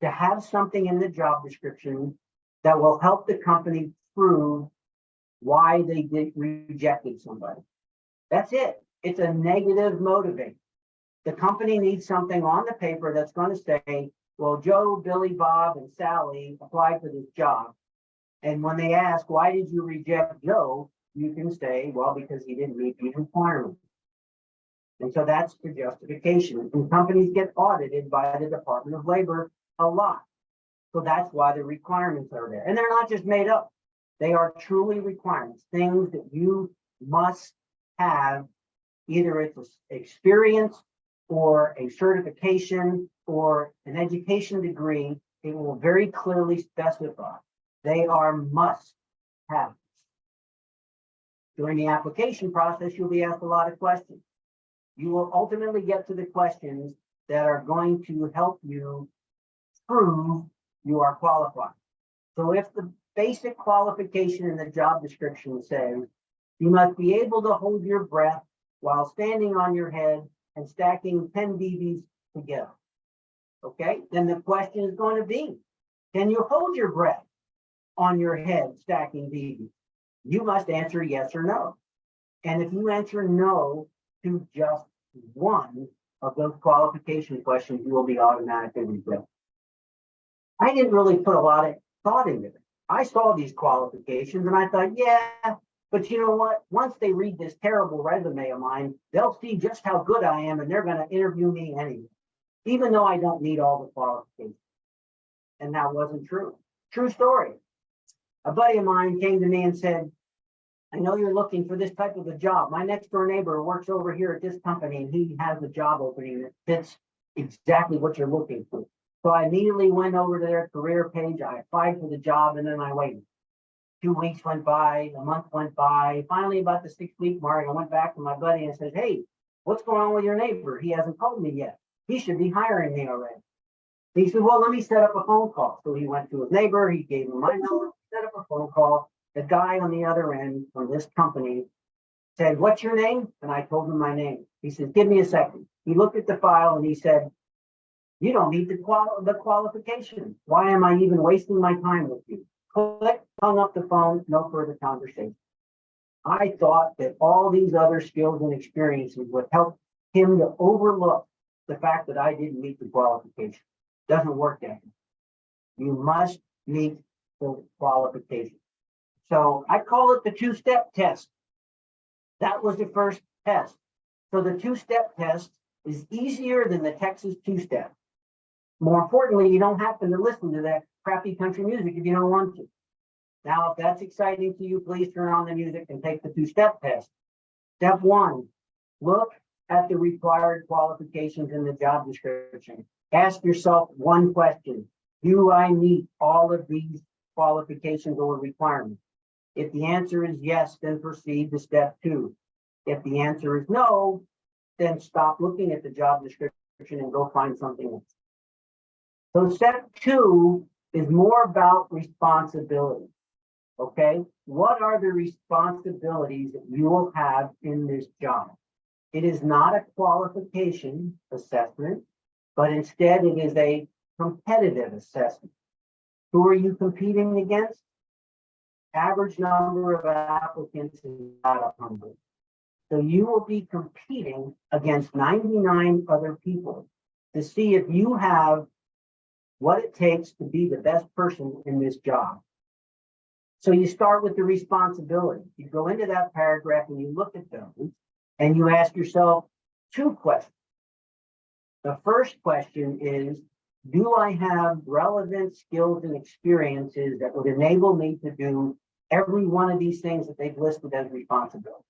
to have something in the job description that will help the company prove why they rejected somebody. That's it. It's a negative motivator. The company needs something on the paper that's going to say, well, Joe, Billy, Bob, and Sally applied for this job. And when they ask, why did you reject Joe? You can say, well, because he didn't meet these requirements. And so that's the justification. And companies get audited by the Department of Labor a lot. So that's why the requirements are there. And they're not just made up. They are truly requirements, things that you must have, either it's an experience or a certification or an education degree. It will very clearly specify. They are must have. During the application process, you'll be asked a lot of questions. You will ultimately get to the questions that are going to help you prove you are qualified. So if the basic qualification in the job description says you must be able to hold your breath while standing on your head and stacking 10 BBs together, okay, then the question is going to be, can you hold your breath on your head stacking BBs? You must answer yes or no. And if you answer no to just one of those qualification questions, you will be automatically rejected. I didn't really put a lot of thought into it. I saw these qualifications and I thought, yeah, but you know what? Once they read this terrible resume of mine, they'll see just how good I am and they're going to interview me anyway. even though I don't meet all the qualifications. And that wasn't true. True story. A buddy of mine came to me and said, I know you're looking for this type of a job. My next door neighbor works over here at this company and he has a job opening that fits exactly what you're looking for. So I immediately went over to their career page. I applied for the job and then I waited. 2 weeks went by, a month went by. Finally, about the 6-week mark, I went back to my buddy and said, hey, what's going on with your neighbor? He hasn't called me yet. He should be hiring me already. He said, well, let me set up a phone call. So he went to his neighbor. He gave him my number, set up a phone call. The guy on the other end from this company said, what's your name? And I told him my name. He said, give me a second. He looked at the file and he said, you don't meet the qualification. Why am I even wasting my time with you? Click, hung up the phone, no further conversation. I thought that all these other skills and experiences would help him to overlook the fact that I didn't meet the qualification. Doesn't work that way. You must meet the qualification. So I call it the two-step test. That was the first test. So the two-step test is easier than the Texas two-step. More importantly, you don't have to listen to that crappy country music if you don't want to. Now, if that's exciting to you, please turn on the music and take the two-step test. Step 1, look at the required qualifications in the job description. Ask yourself one question. Do I meet all of these qualifications or requirements? If the answer is yes, then proceed to step 2. If the answer is no, then stop looking at the job description and go find something else. So step 2 is more about responsibility. Okay, what are the responsibilities that you will have in this job? It is not a qualification assessment, but instead it is a competitive assessment. Who are you competing against? Average number of applicants is about 100. So you will be competing against 99 other people to see if you have what it takes to be the best person in this job. So you start with the responsibility. You go into that paragraph and you look at those and you ask yourself 2 questions. The first question is, do I have relevant skills and experiences that would enable me to do every one of these things that they've listed as responsibility?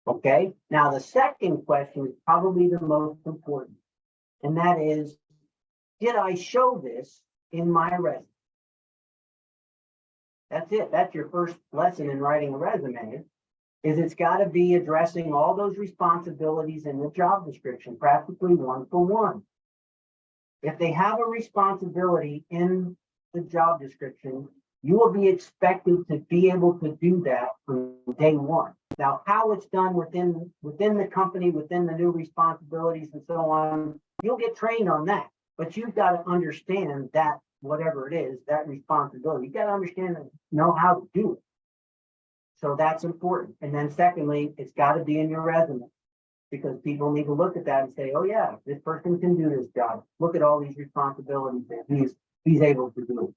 Okay, now the second question is probably the most important, and that is, did I show this in my resume? That's it. That's your first lesson in writing a resume, is it's got to be addressing all those responsibilities in the job description, practically 1-for-1. If they have a responsibility in the job description, you will be expected to be able to do that from day 1. Now, how it's done within the company, within the new responsibilities and so on, you'll get trained on that. But you've got to understand that whatever it is, that responsibility, you got to understand and know how to do it. So that's important. And then secondly, it's got to be in your resume, because people need to look at that and say, oh yeah, this person can do this job. Look at all these responsibilities that he's able to do.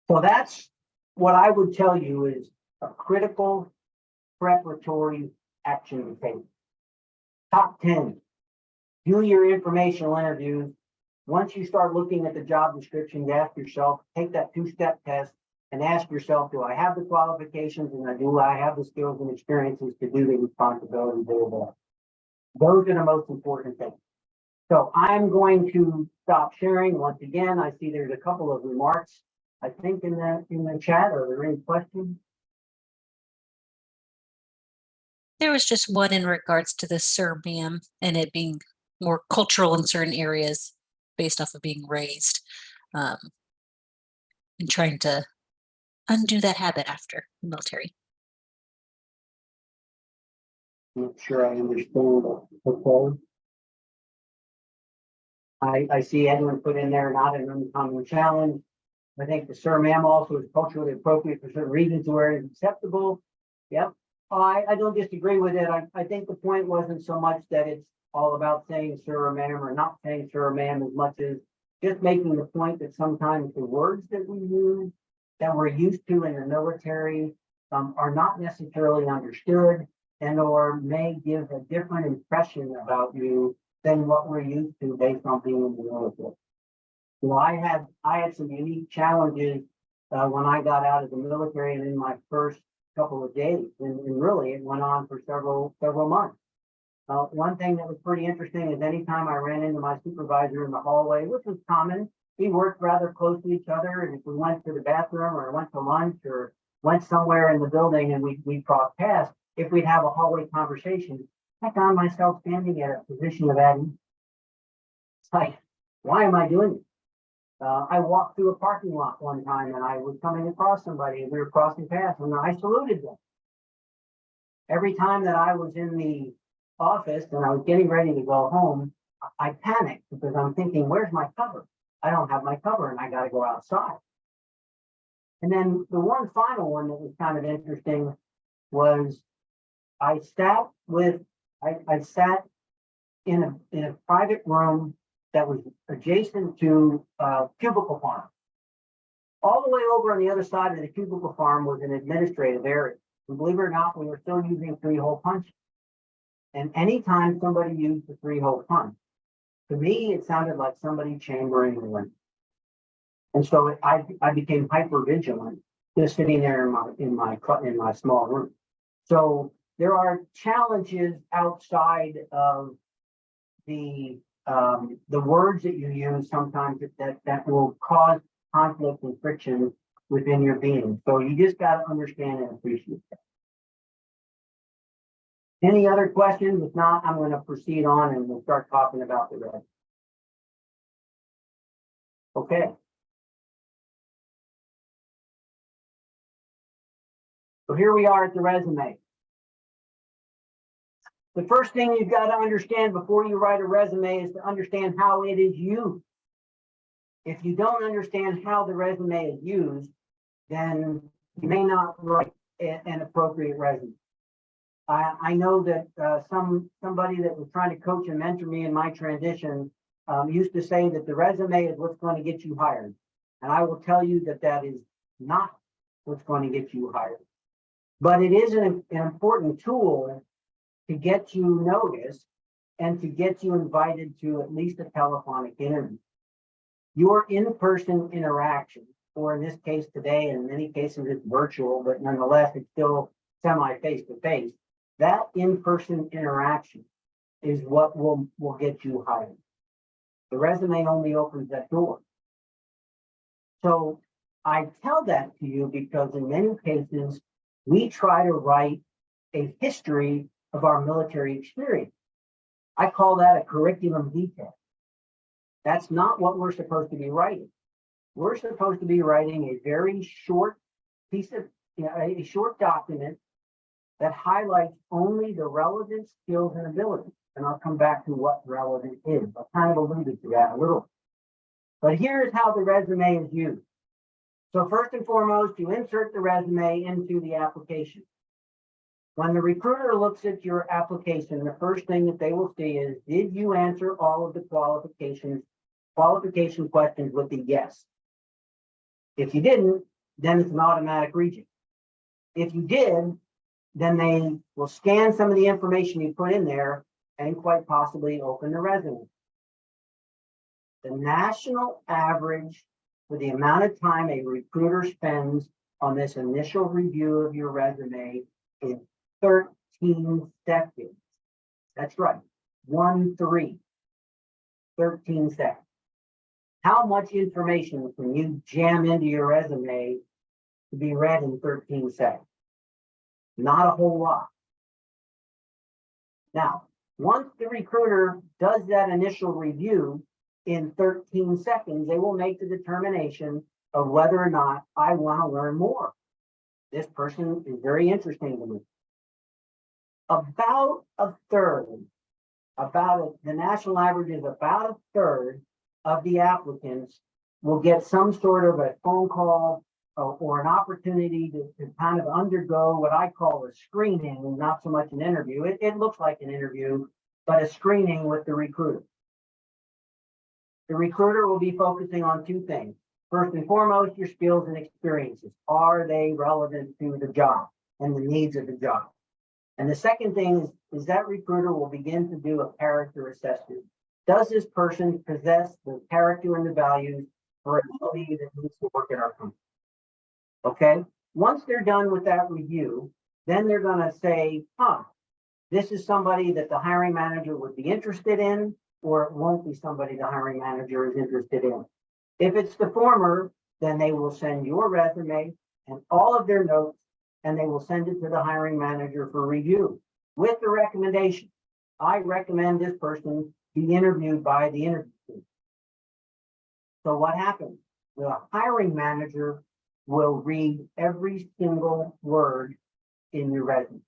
So that's what I would tell you is a critical preparatory action to take. Top 10, do your informational interviews. Once you start looking at the job description, you ask yourself, take that 2-step test and ask yourself, do I have the qualifications and do I have the skills and experiences to do the responsibilities there? Those are the most important things. So I'm going to stop sharing. Once again, I see there's a couple of remarks, I think, in the chat. Are there any questions? There was just one in regards to the sir, ma'am, and it being more cultural in certain areas based off of being raised, and trying to undo that habit after the military. I'm not sure I understand. Okay. I see Edwin put in there, not an uncommon challenge. I think the sir, ma'am also is culturally appropriate for certain regions where it is acceptable. Yep. I don't disagree with it. I think the point wasn't so much that it's all about saying sir or ma'am or not saying sir or ma'am, as much as just making the point that sometimes the words that we use that we're used to in the military are not necessarily understood and or may give a different impression about you than what we're used to based on being in the military. You know, I had some unique challenges when I got out of the military and in my first couple of days, and really it went on for several months. One thing that was pretty interesting is anytime I ran into my supervisor in the hallway, which was common, we worked rather close to each other, and if we went to the bathroom or went to lunch or went somewhere in the building and we crossed paths, if we'd have a hallway conversation, I found myself standing at a position of at ease. It's like, why am I doing this? I walked through a parking lot one time and I was coming across somebody and we were crossing paths and I saluted them. Every time that I was in the office and I was getting ready to go home, I panicked because I'm thinking, where's my cover? I don't have my cover and I got to go outside. And then the one final one that was kind of interesting was I sat in a private room that was adjacent to cubicle farm. All the way over on the other side of the cubicle farm was an administrative area. And believe it or not, we were still using 3-hole punch. And anytime somebody used the 3-hole punch, to me, it sounded like somebody chambering the wind. And so I became hyper vigilant just sitting there in my small room. So there are challenges outside of the words that you use sometimes that will cause conflict and friction within your being. So you just got to understand and appreciate that. Any other questions? If not, I'm going to proceed on and we'll start talking about the rest. Okay. So here we are at the resume. The first thing you've got to understand before you write a resume is to understand how it is used. If you don't understand how the resume is used, then you may not write an appropriate resume. I know that somebody that was trying to coach and mentor me in my transition used to say that the resume is what's going to get you hired. And I will tell you that that is not what's going to get you hired. But it is an important tool to get you noticed and to get you invited to at least a telephonic interview. Your in-person interaction, or in this case today, in many cases it's virtual, but nonetheless it's still semi-face-to-face, that in-person interaction is what will get you hired. The resume only opens that door. So I tell that to you because in many cases, we try to write a history of our military experience. I call that a curriculum vitae. That's not what we're supposed to be writing. We're supposed to be writing a very short piece of, a short document that highlights only the relevant skills and abilities. And I'll come back to what relevant is. I kind of alluded to that a little. But here's how the resume is used. So first and foremost, you insert the resume into the application. When the recruiter looks at your application, the first thing that they will see is, did you answer all of the qualification questions with the yes? If you didn't, then it's an automatic reject. If you did, then they will scan some of the information you put in there and quite possibly open the resume. The national average for the amount of time a recruiter spends on this initial review of your resume is 13 seconds. That's right, 13 seconds. How much information can you jam into your resume to be read in 13 seconds? Not a whole lot. Now, once the recruiter does that initial review in 13 seconds, they will make the determination of whether or not I want to learn more. This person is very interesting to me. About a third, the national average is about a third of the applicants will get some sort of a phone call or an opportunity to kind of undergo what I call a screening, not so much an interview. It looks like an interview, but a screening with the recruiter. The recruiter will be focusing on two things. First and foremost, your skills and experiences. Are they relevant to the job and the needs of the job? And the second thing is that recruiter will begin to do a character assessment Does this person possess the character and the values for an employee that needs to work at our company? Okay, once they're done with that review, then they're gonna say, this is somebody that the hiring manager would be interested in, or it won't be somebody the hiring manager is interested in. If it's the former, then they will send your resume and all of their notes, and they will send it to the hiring manager for review with the recommendation. I recommend this person be interviewed by the interview team. So what happens? The hiring manager will read every single word in your resume.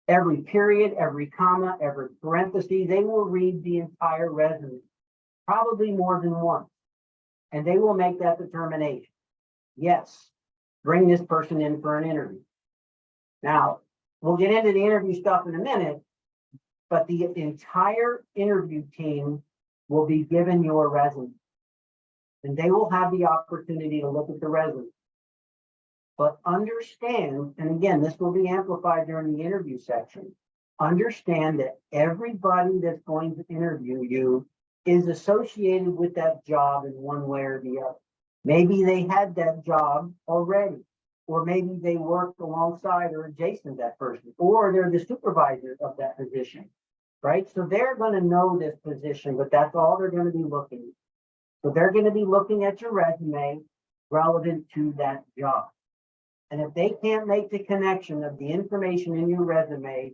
Every period, every comma, every parenthesis, they will read the entire resume, probably more than once. And they will make that determination. Yes, bring this person in for an interview. Now, we'll get into the interview stuff in a minute, but the entire interview team will be given your resume. And they will have the opportunity to look at the resume. But understand, and again, this will be amplified during the interview section, understand that everybody that's going to interview you is associated with that job in one way or the other. Maybe they had that job already, or maybe they worked alongside or adjacent to that person, or they're the supervisor of that position, right? So they're going to know this position, but that's all they're going to be looking at. So they're going to be looking at your resume relevant to that job. And if they can't make the connection of the information in your resume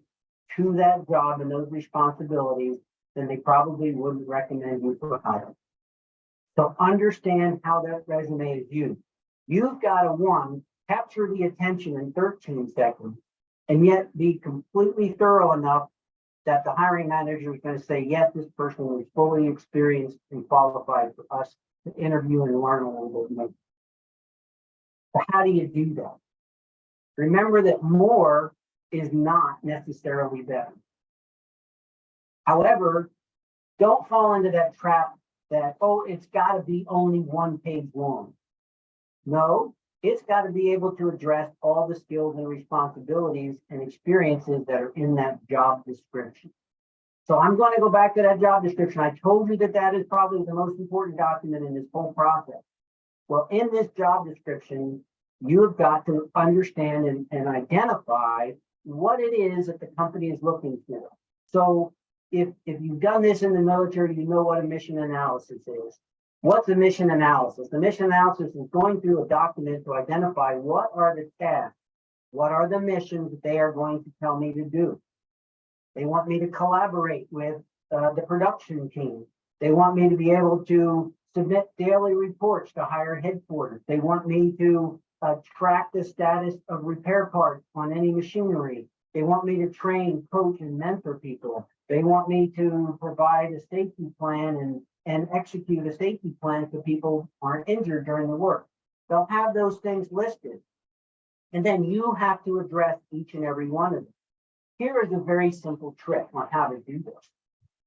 to that job and those responsibilities, then they probably wouldn't recommend you for a hire. So understand how that resume is used. You've got to, capture the attention in 13 seconds, and yet be completely thorough enough that the hiring manager is going to say, yes, this person is fully experienced and qualified for us to interview and learn a little bit more. So how do you do that? Remember that more is not necessarily better. However, don't fall into that trap that, it's got to be only one page long. No, it's got to be able to address all the skills and responsibilities and experiences that are in that job description. So I'm going to go back to that job description. I told you that that is probably the most important document in this whole process. Well, in this job description, you have got to understand and identify what it is that the company is looking for. So if you've done this in the military, you know what a mission analysis is. What's a mission analysis? The mission analysis is going through a document to identify what are the tasks, what are the missions that they are going to tell me to do. They want me to collaborate with the production team. They want me to be able to submit daily reports to higher headquarters. They want me to track the status of repair parts on any machinery. They want me to train, coach, and mentor people. They want me to provide a safety plan and execute a safety plan so people aren't injured during the work. They'll have those things listed. And then you have to address each and every one of them. Here is a very simple trick on how to do this.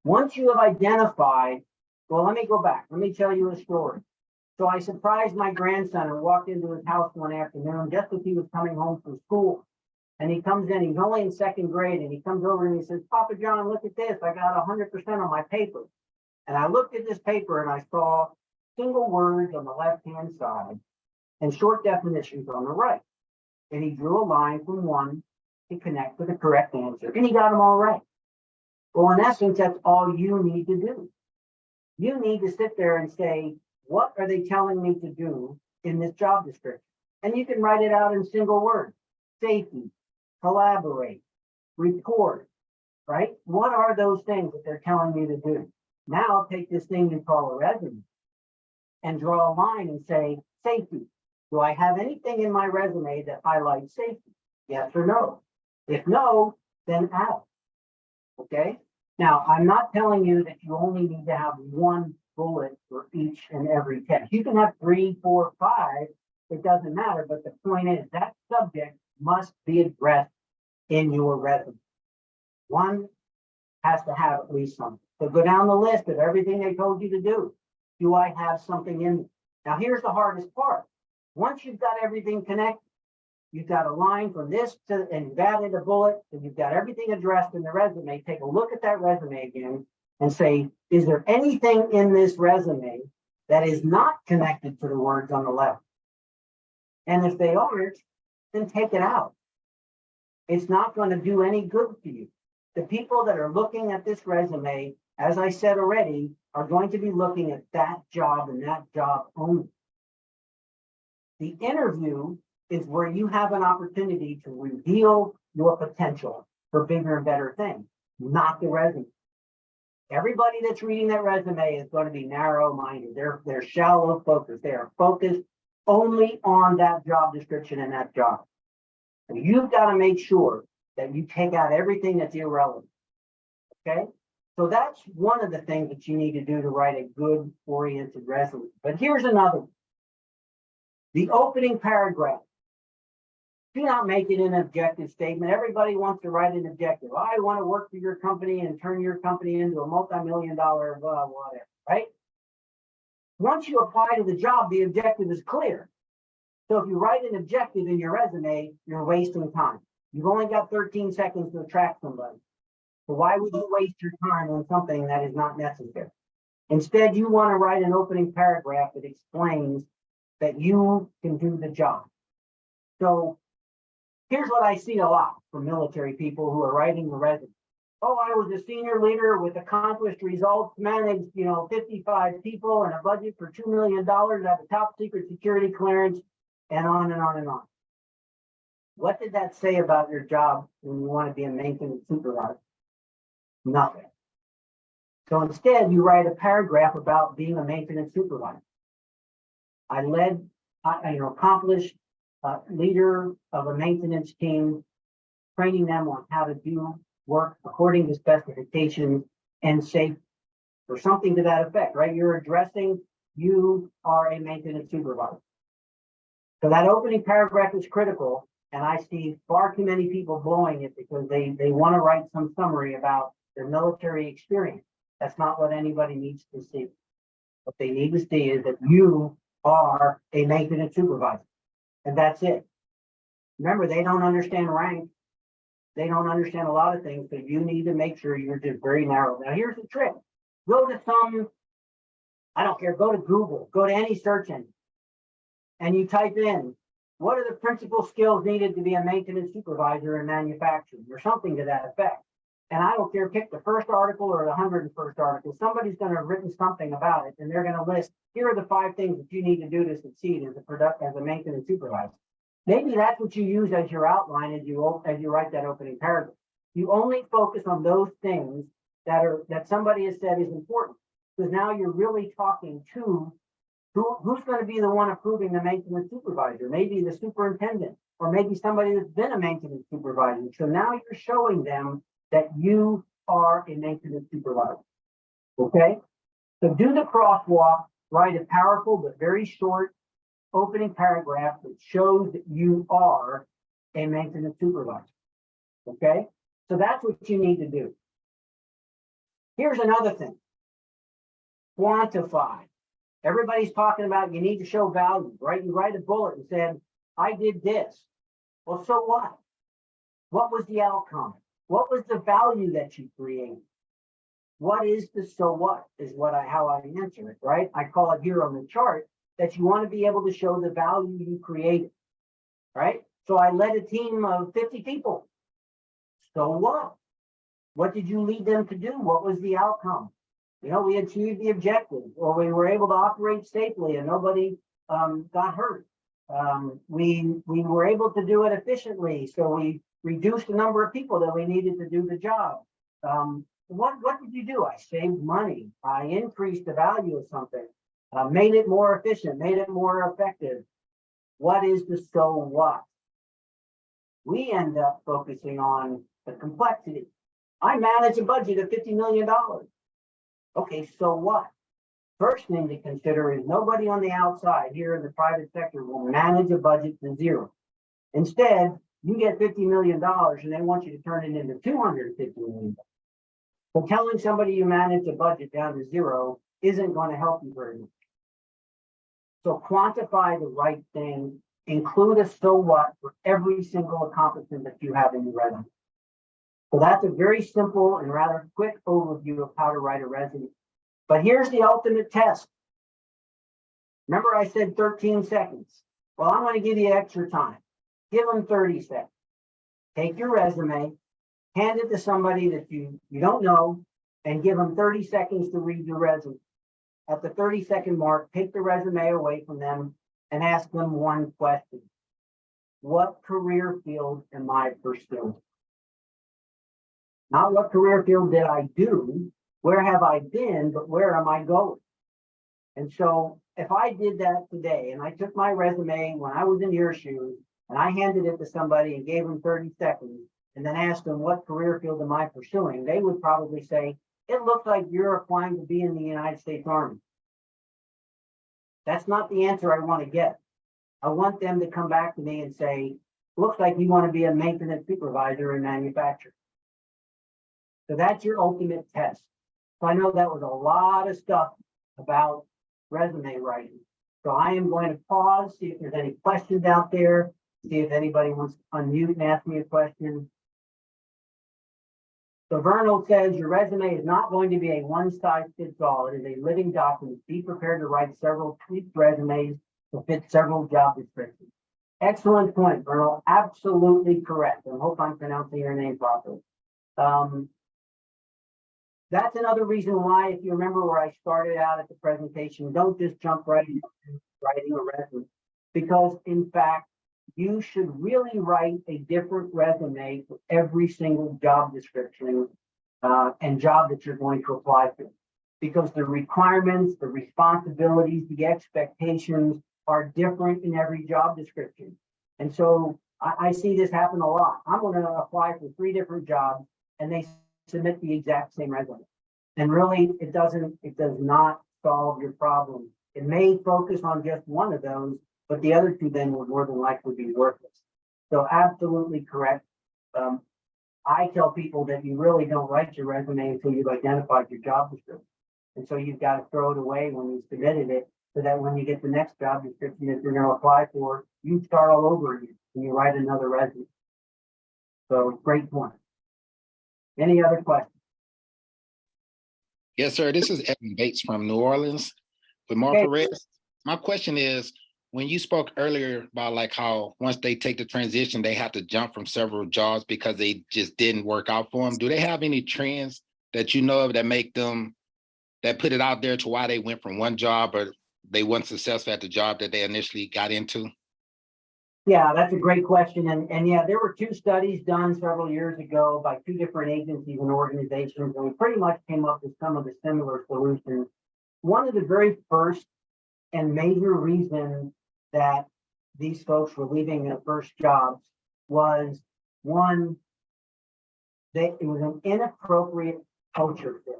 Once you have identified, well, let me go back. Let me tell you a story. So I surprised my grandson and walked into his house one afternoon just as he was coming home from school. And he comes in, he's only in second grade, and he comes over and he says, Papa John, look at this. I got 100% on my paper. And I looked at this paper and I saw single words on the left-hand side and short definitions on the right. And he drew a line from one to connect to the correct answer. And he got them all right. Well, in essence, that's all you need to do. You need to sit there and say, what are they telling me to do in this job description? And you can write it out in single words. Safety, collaborate, report, right? What are those things that they're telling me to do? Now I'll take this thing you call a resume and draw a line and say, safety. Do I have anything in my resume that highlights safety? Yes or no? If no, then add. Okay? Now, I'm not telling you that you only need to have one bullet for each and every test. You can have 3, 4, 5. It doesn't matter. But the point is that subject must be addressed in your resume. One has to have at least something. So go down the list of everything they told you to do. Do I have something in there? Now, here's the hardest part. Once you've got everything connected, you've got a line from this to, and you've added a bullet, and you've got everything addressed in the resume. Take a look at that resume again and say, is there anything in this resume that is not connected to the words on the left? And if they aren't, then take it out. It's not going to do any good for you. The people that are looking at this resume, as I said already, are going to be looking at that job and that job only. The interview is where you have an opportunity to reveal your potential for bigger and better things, not the resume. Everybody that's reading that resume is going to be narrow-minded. They're shallow focused. They are focused only on that job description and that job. And you've got to make sure that you take out everything that's irrelevant. Okay? So that's one of the things that you need to do to write a good oriented resume. But here's another one. The opening paragraph. Do not make it an objective statement. Everybody wants to write an objective. I want to work for your company and turn your company into a multi-million-dollar whatever, right? Once you apply to the job, the objective is clear. So if you write an objective in your resume, you're wasting time. You've only got 13 seconds to attract somebody. So why would you waste your time on something that is not necessary? Instead, you want to write an opening paragraph that explains that you can do the job. So here's what I see a lot from military people who are writing the resume. Oh, I was a senior leader with accomplished results, managed, 55 people and a budget for $2 million, have a top secret security clearance, and on and on and on. What did that say about your job when you want to be a maintenance supervisor? Nothing. So instead, you write a paragraph about being a maintenance supervisor. I led, accomplished leader of a maintenance team, training them on how to do work according to specifications and safety, or something to that effect, right? You're addressing, you are a maintenance supervisor. So that opening paragraph is critical, and I see far too many people blowing it because they want to write some summary about their military experience. That's not what anybody needs to see. What they need to see is that you are a maintenance supervisor, and that's it. Remember, they don't understand rank. They don't understand a lot of things, so you need to make sure you're just very narrow. Now, here's the trick. Go to I don't care, go to Google, go to any search engine, and you type in, what are the principal skills needed to be a maintenance supervisor in manufacturing, or something to that effect. And I don't care, pick the first article or the 101st article. Somebody's going to have written something about it, and they're going to list, here are the 5 things that you need to do to succeed as a maintenance supervisor. Maybe that's what you use as your outline as you write that opening paragraph. You only focus on those things that somebody has said is important, because now you're really talking to who's going to be the one approving the maintenance supervisor, maybe the superintendent, or maybe somebody that's been a maintenance supervisor. So now you're showing them that you are a maintenance supervisor. Okay? So do the crosswalk, write a powerful but very short opening paragraph that shows that you are a maintenance supervisor. Okay? So that's what you need to do. Here's another thing. Quantify. Everybody's talking about you need to show value, right? You write a bullet and said, I did this. Well, so what? What was the outcome? What was the value that you created? What is the so what is how I answer it, right? I call it here on the chart that you want to be able to show the value you created, right? So I led a team of 50 people. So what? What did you lead them to do? What was the outcome? We achieved the objective, or we were able to operate safely and nobody got hurt. We were able to do it efficiently, so we reduced the number of people that we needed to do the job. What did you do? I saved money. I increased the value of something, made it more efficient, made it more effective. What is the so what? We end up focusing on the complexity. I manage a budget of $50 million. Okay, so what? First thing to consider is nobody on the outside here in the private sector will manage a budget to zero. Instead, you get $50 million and they want you to turn it into $250 million. So telling somebody you manage a budget down to zero isn't going to help you very much. So quantify the right thing, include a so what for every single accomplishment that you have in your resume. So that's a very simple and rather quick overview of how to write a resume. But here's the ultimate test. Remember I said 13 seconds. Well, I'm going to give you extra time. Give them 30 seconds. Take your resume, hand it to somebody that you don't know, and give them 30 seconds to read your resume. At the 30-second mark, take the resume away from them and ask them one question. What career field am I pursuing? Not what career field did I do, where have I been, but where am I going? And so if I did that today and I took my resume when I was in your shoes and I handed it to somebody and gave them 30 seconds and then asked them what career field am I pursuing, they would probably say, it looks like you're applying to be in the United States Army. That's not the answer I want to get. I want them to come back to me and say, looks like you want to be a maintenance supervisor in manufacturing. So that's your ultimate test. So I know that was a lot of stuff about resume writing. So I am going to pause, see if there's any questions out there, see if anybody wants to unmute and ask me a question. So Vernal says your resume is not going to be a one-size-fits-all. It is a living document. Be prepared to write several tweaked resumes to fit several job descriptions. Excellent point, Vernal. Absolutely correct. I hope I'm pronouncing your name properly. That's another reason why, if you remember where I started out at the presentation, don't just jump right into writing a resume, because in fact, you should really write a different resume for every single job description and job that you're going to apply for, because the requirements, the responsibilities, the expectations are different in every job description. And so I see this happen a lot. I'm going to apply for 3 different jobs and they submit the exact same resume. And really, it does not solve your problem. It may focus on just one of those, but the other 2 then would more than likely be worthless. So absolutely correct. I tell people that you really don't write your resume until you've identified your job description. And so you've got to throw it away when you submitted it, so that when you get the next job description that you're going to apply for, you start all over again and you write another resume. So great point. Any other questions? Yes, sir. This is Evan Bates from New Orleans with Martha Reyes. My question is, when you spoke earlier about like how once they take the transition, they have to jump from several jobs because they just didn't work out for them. Do they have any trends that you know of that make them, that put it out there to why they went from one job or they weren't successful at the job that they initially got into? Yeah, that's a great question. And yeah, there were 2 studies done several years ago by 2 different agencies and organizations, and we pretty much came up with some of the similar solutions. One of the very first and major reasons that these folks were leaving their first jobs was, one, it was an inappropriate culture fit.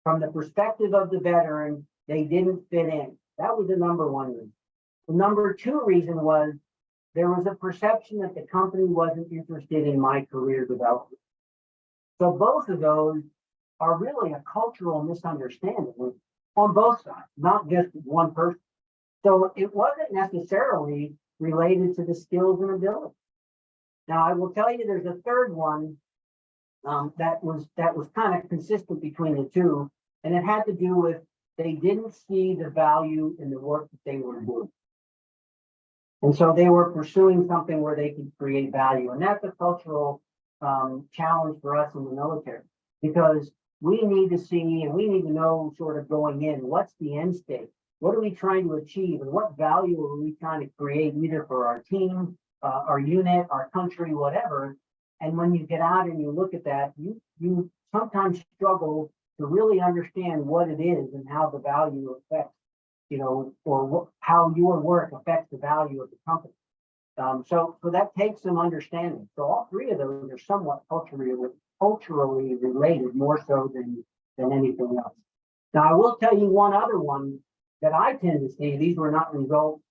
From the perspective of the veteran, they didn't fit in. That was the number 1 reason. The number 2 reason was there was a perception that the company wasn't interested in my career development. So both of those are really a cultural misunderstanding on both sides, not just one person. So it wasn't necessarily related to the skills and ability. Now, I will tell you there's a third one that was kind of consistent between the 2, and it had to do with they didn't see the value in the work that they were doing. And so they were pursuing something where they could create value. And that's a cultural challenge for us in the military, because we need to see and we need to know sort of going in, what's the end state? What are we trying to achieve? And what value are we trying to create either for our team, our unit, our country, whatever? And when you get out and you look at that, you sometimes struggle to really understand what it is and how the value affects, or how your work affects the value of the company. So that takes some understanding. So all 3 of those are somewhat culturally related, more so than anything else. Now, I will tell you one other one that I tend to see. These were not results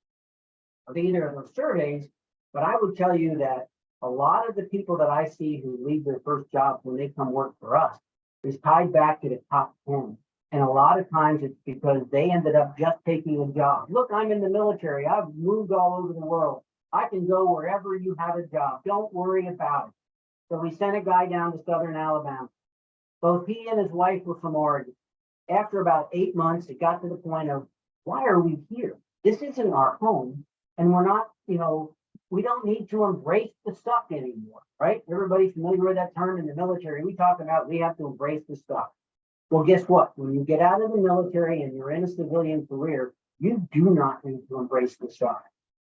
of either of those surveys, but I would tell you that a lot of the people that I see who leave their first jobs when they come work for us is tied back to the top 10. And a lot of times it's because they ended up just taking a job. Look, I'm in the military. I've moved all over the world. I can go wherever you have a job. Don't worry about it. So we sent a guy down to southern Alabama. Both he and his wife were from Oregon. After about 8 months, it got to the point of, why are we here? This isn't our home. And we're not, we don't need to embrace the suck anymore, right? Everybody's familiar with that term in the military. We talk about we have to embrace the suck. Well, guess what? When you get out of the military and you're in a civilian career, you do not need to embrace the suck.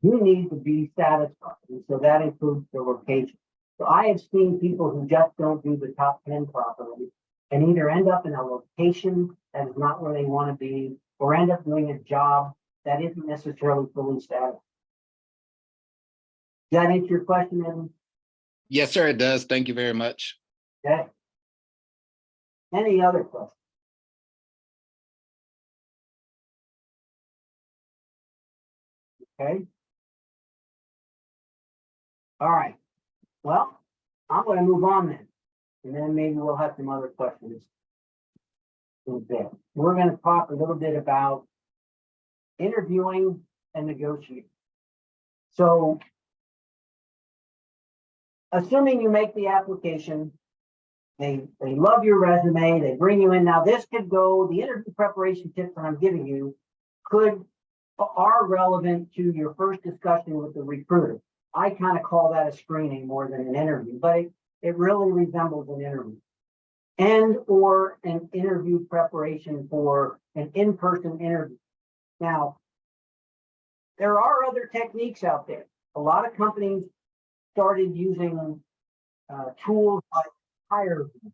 You need to be satisfied. And so that includes the location. So I have seen people who just don't do the top 10 properly and either end up in a location that is not where they want to be, or end up doing a job that isn't necessarily fully satisfied. Does that answer your question, Evan? Yes, sir, it does. Thank you very much. Okay. Any other questions? Okay. All right. Well, I'm going to move on then, and then maybe we'll have some other questions in a bit. We're going to talk a little bit about interviewing and negotiating. So, assuming you make the application, they love your resume, they bring you in. Now, this could go, the interview preparation tips that I'm giving you are relevant to your first discussion with the recruiter. I kind of call that a screening more than an interview, but it really resembles an interview. And or an interview preparation for an in-person interview. Now, there are other techniques out there. A lot of companies started using tools like HireVue.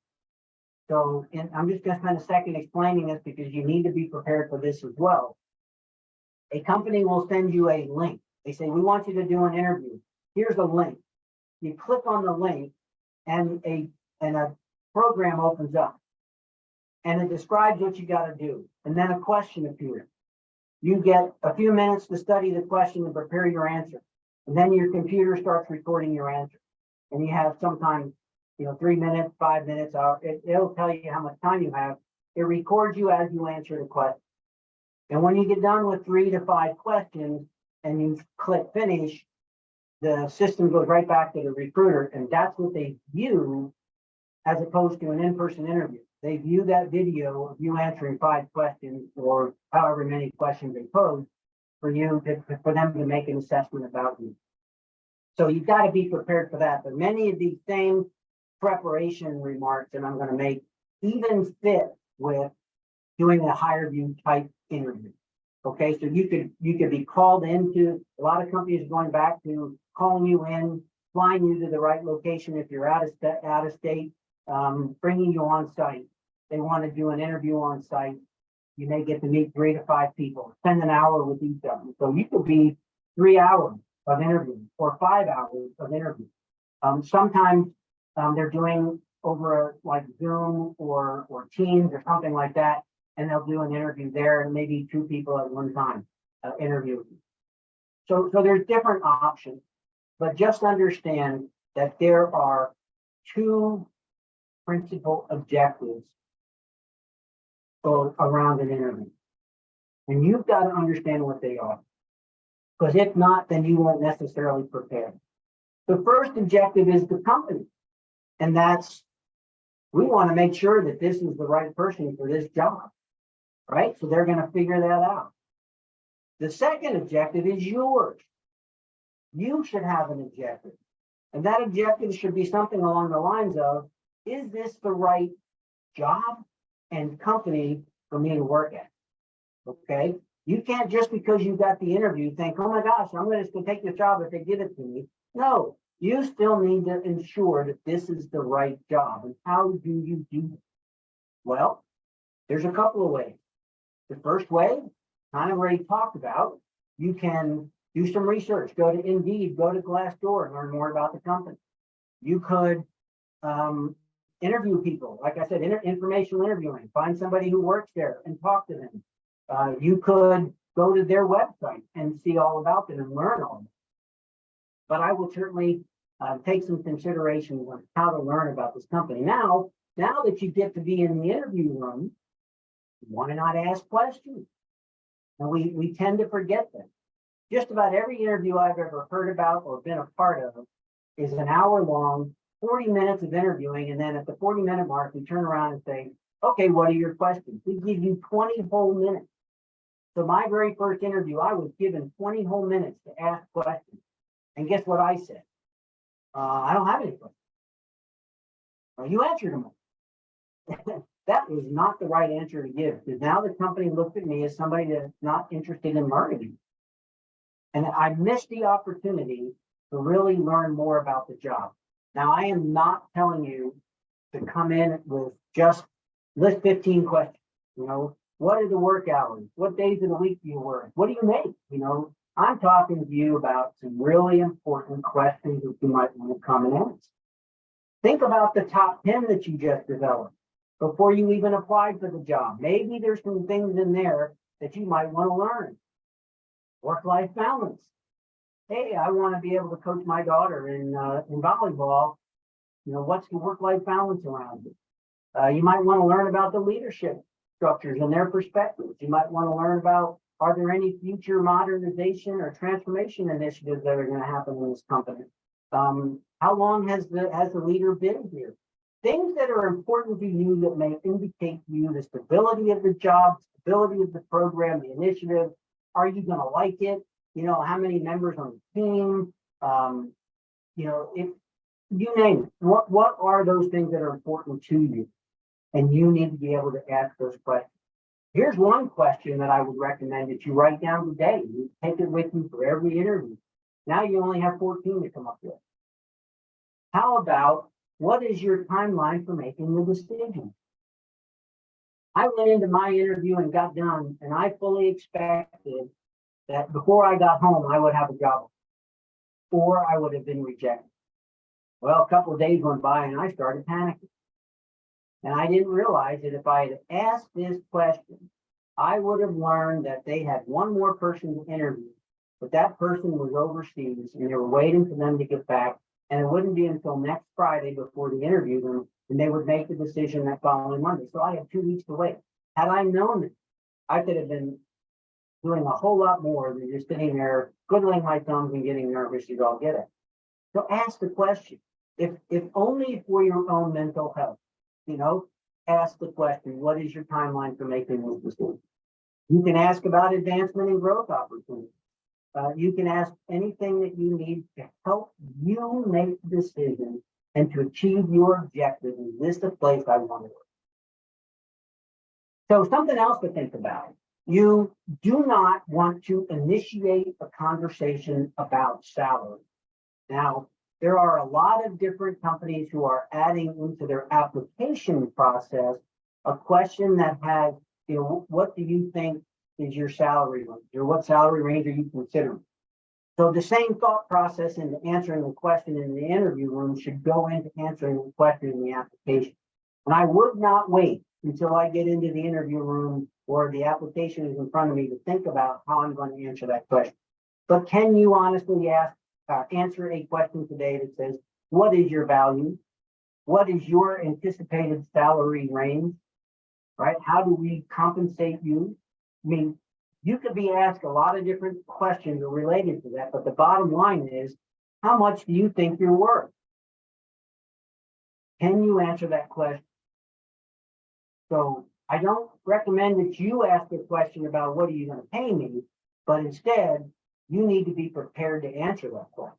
So, and I'm just going to spend a second explaining this because you need to be prepared for this as well. A company will send you a link. They say, we want you to do an interview. Here's a link. You click on the link and a program opens up. And it describes what you got to do. And then a question appears. You get a few minutes to study the question and prepare your answer. And then your computer starts recording your answer. And you have sometimes, 3 minutes, 5 minutes, it'll tell you how much time you have. It records you as you answer the question. And when you get done with 3 to 5 questions and you click finish, the system goes right back to the recruiter, and that's what they view as opposed to an in-person interview. They view that video of you answering 5 questions or however many questions they pose for them to make an assessment about you. So you've got to be prepared for that. But many of these same preparation remarks that I'm going to make even fit with doing a HireVue type interview. Okay, so you could be called into, a lot of companies are going back to calling you in, flying you to the right location if you're out of state, bringing you on site. They want to do an interview on site. You may get to meet 3 to 5 people, spend an hour with each of them. So you could be 3 hours of interview or 5 hours of interview. Sometimes they're doing over like Zoom or Teams or something like that, and they'll do an interview there and maybe 2 people at one time interview. So there's different options, but just understand that there are 2 principal objectives around an interview. And you've got to understand what they are. Because if not, then you won't necessarily prepare. The first objective is the company. And that's, we want to make sure that this is the right person for this job. Right? So they're going to figure that out. The second objective is yours. You should have an objective. And that objective should be something along the lines of, is this the right job and company for me to work at? Okay? You can't just because you got the interview think, oh my gosh, I'm going to take this job if they give it to me. No, you still need to ensure that this is the right job. And how do you do that? Well, there's a couple of ways. The first way, kind of already talked about, you can do some research, go to Indeed, go to Glassdoor and learn more about the company. You could interview people, like I said, informational interviewing, find somebody who works there and talk to them. You could go to their website and see all about them and learn all of it. But I will certainly take some consideration on how to learn about this company. Now that you get to be in the interview room, why not ask questions? And we tend to forget that. Just about every interview I've ever heard about or been a part of is an hour long, 40 minutes of interviewing, and then at the 40-minute mark, we turn around and say, okay, what are your questions? We give you 20 whole minutes. So my very first interview, I was given 20 whole minutes to ask questions. And guess what I said? I don't have any questions. Well, you answered them. That was not the right answer to give, because now the company looked at me as somebody that's not interested in learning. And I missed the opportunity to really learn more about the job. Now, I am not telling you to come in with just list 15 questions. You know, what are the work hours? What days of the week do you work? What do you make? You know, I'm talking to you about some really important questions that you might want to come and ask. Think about the top 10 that you just developed before you even applied for the job. Maybe there's some things in there that you might want to learn. Work-life balance. Hey, I want to be able to coach my daughter in volleyball. You know, what's the work-life balance around it? You might want to learn about the leadership structures and their perspectives. You might want to learn about, are there any future modernization or transformation initiatives that are going to happen in this company? How long has the leader been here? Things that are important to you that may indicate to you the stability of the job, stability of the program, the initiative. Are you going to like it? You know, how many members on the team? You know, if you name it, what are those things that are important to you? And you need to be able to ask those questions. Here's one question that I would recommend that you write down today. You take it with you for every interview. Now you only have 14 to come up with. How about, what is your timeline for making the decision? I went into my interview and got done, and I fully expected that before I got home, I would have a job, or I would have been rejected. Well, a couple of days went by and I started panicking. And I didn't realize that if I had asked this question, I would have learned that they had one more person to interview, but that person was overseas and they were waiting for them to get back. And it wouldn't be until next Friday before they interviewed them, and they would make the decision that following Monday. So I had 2 weeks to wait. Had I known that, I could have been doing a whole lot more than just sitting there, twiddling my thumbs and getting nervous as all get it. So ask the question, if only for your own mental health, you know, ask the question, what is your timeline for making this decision? You can ask about advancement and growth opportunities. You can ask anything that you need to help you make the decision and to achieve your objective. Is this the place I want to work? So something else to think about. You do not want to initiate a conversation about salary. Now, there are a lot of different companies who are adding into their application process a question that has, you know, what do you think is your salary range, or what salary range are you considering? So the same thought process into answering the question in the interview room should go into answering the question in the application. And I would not wait until I get into the interview room or the application is in front of me to think about how I'm going to answer that question. But can you honestly answer a question today that says, what is your value? What is your anticipated salary range? Right? How do we compensate you? I mean, you could be asked a lot of different questions related to that, but the bottom line is, how much do you think you're worth? Can you answer that question? So I don't recommend that you ask a question about what are you going to pay me, but instead, you need to be prepared to answer that question.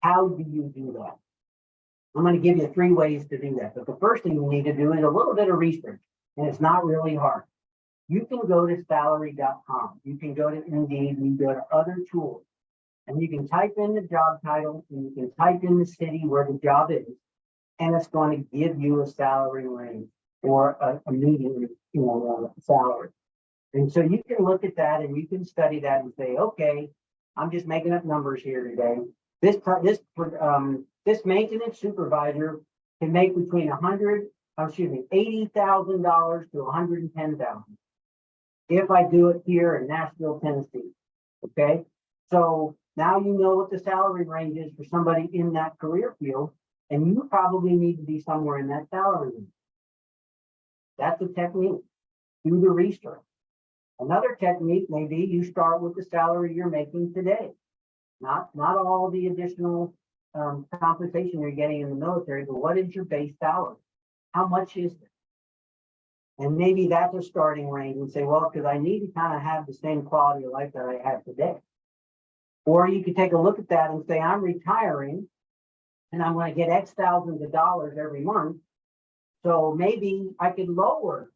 How do you do that? I'm going to give you 3 ways to do that. But the first thing you need to do is a little bit of research, and it's not really hard. You can go to salary.com. You can go to Indeed. You can go to other tools, and you can type in the job title, and you can type in the city where the job is, and it's going to give you a salary range or a median, salary. And so you can look at that and you can study that and say, okay, I'm just making up numbers here today. This maintenance supervisor can make between $80,000 to $110,000 if I do it here in Nashville, Tennessee. Okay, so now you know what the salary range is for somebody in that career field, and you probably need to be somewhere in that salary range. That's a technique. Do the research. Another technique may be you start with the salary you're making today, not all the additional compensation you're getting in the military, but what is your base salary? How much is it? And maybe that's a starting range and say, well, because I need to kind of have the same quality of life that I have today. Or you could take a look at that and say, I'm retiring and I'm going to get X thousands of dollars every month. So maybe I could lower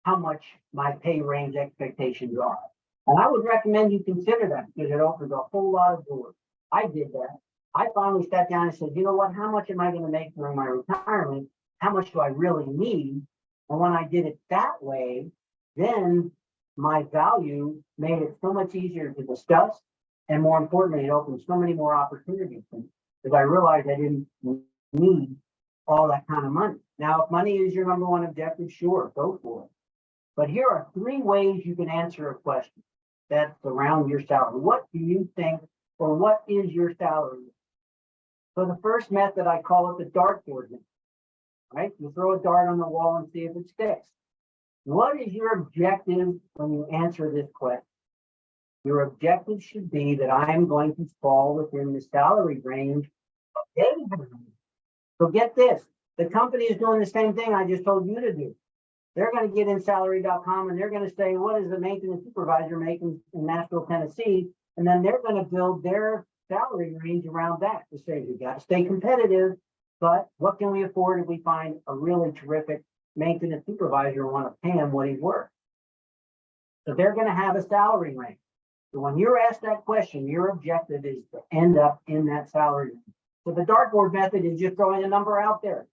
how much my pay range expectations are. And I would recommend you consider that because it opens a whole lot of doors. I did that. I finally sat down and said, you know what, how much am I going to make during my retirement? How much do I really need? And when I did it that way, then my value made it so much easier to discuss. And more importantly, it opened so many more opportunities because I realized I didn't need all that kind of money. Now, if money is your number one objective, sure, go for it. But here are 3 ways you can answer a question that's around your salary. What do you think, or what is your salary? So the first method, I call it the dartboard method, right? You throw a dart on the wall and see if it sticks. What is your objective when you answer this question? Your objective should be that I am going to fall within the salary range of David. So get this, the company is doing the same thing I just told you to do. They're going to get in salary.com and they're going to say, what is the maintenance supervisor making in Nashville, Tennessee? And then they're going to build their salary range around that to say, you got to stay competitive, but what can we afford if we find a really terrific maintenance supervisor and want to pay him what he's worth? So they're going to have a salary range. So when you're asked that question, your objective is to end up in that salary range. So the dartboard method is just throwing a number out there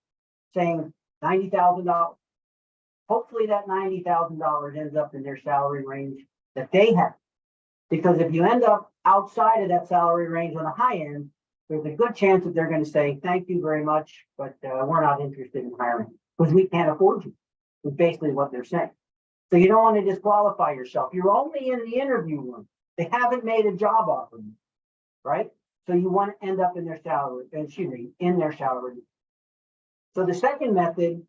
saying $90,000. Hopefully that $90,000 ends up in their salary range that they have. Because if you end up outside of that salary range on the high end, there's a good chance that they're going to say, thank you very much, but we're not interested in hiring because we can't afford you. Is basically what they're saying. So you don't want to disqualify yourself. You're only in the interview room. They haven't made a job offer, right? So you want to end up in their salary, in their salary. So the second method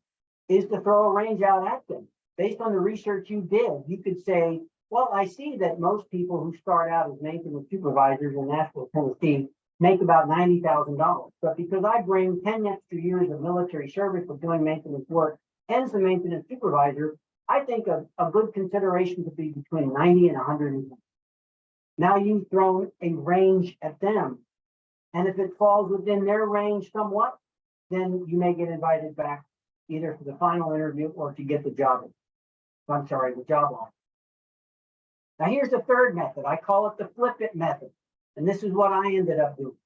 is to throw a range out at them. Based on the research you did, you could say, well, I see that most people who start out as maintenance supervisors in Nashville, Tennessee, make about $90,000. But because I bring 10 extra years of military service with doing maintenance work and as a maintenance supervisor, I think a good consideration could be between 90 and 110. Now you've thrown a range at them. And if it falls within their range somewhat, then you may get invited back either for the final interview or to get the job. I'm sorry, the job offer. Now here's the third method. I call it the flip it method. And this is what I ended up doing.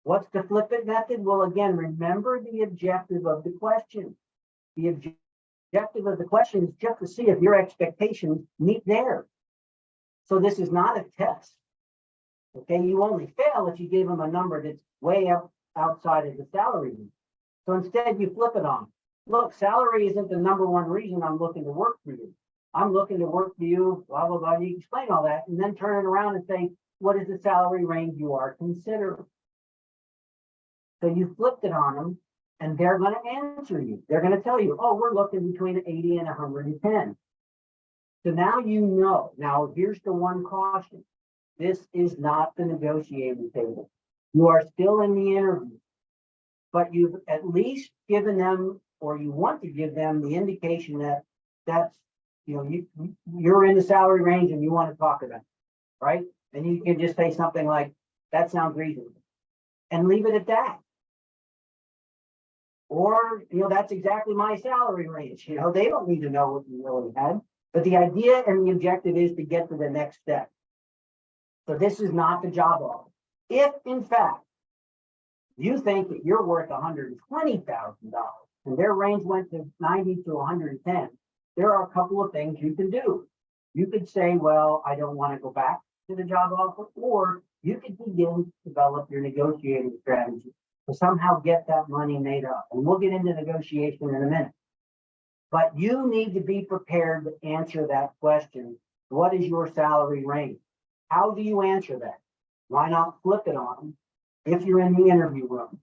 What's the flip it method? Well, again, remember the objective of the question. The objective of the question is just to see if your expectations meet theirs. So this is not a test. Okay, you only fail if you give them a number that's way up outside of the salary. So instead you flip it on. Look, salary isn't the number one reason I'm looking to work for you. I'm looking to work for you, blah, blah, blah. You explain all that and then turn it around and say, what is the salary range you are considering? So you flipped it on them and they're going to answer you. They're going to tell you, oh, we're looking between 80 and 110. So now you know. Now, here's the one caution. This is not the negotiating table. You are still in the interview, but you've at least given them, or you want to give them the indication that that's, you're in the salary range and you want to talk about it, right? And you can just say something like, that sounds reasonable, and leave it at that. Or, that's exactly my salary range. They don't need to know what you really had, but the idea and the objective is to get to the next step. So this is not the job offer. If in fact, you think that you're worth $120,000 and their range went to 90 to 110, there are a couple of things you can do. You could say, well, I don't want to go back to the job offer, or you could begin to develop your negotiating strategy to somehow get that money made up. And we'll get into negotiation in a minute. But you need to be prepared to answer that question. What is your salary range? How do you answer that? Why not flip it on them if you're in the interview room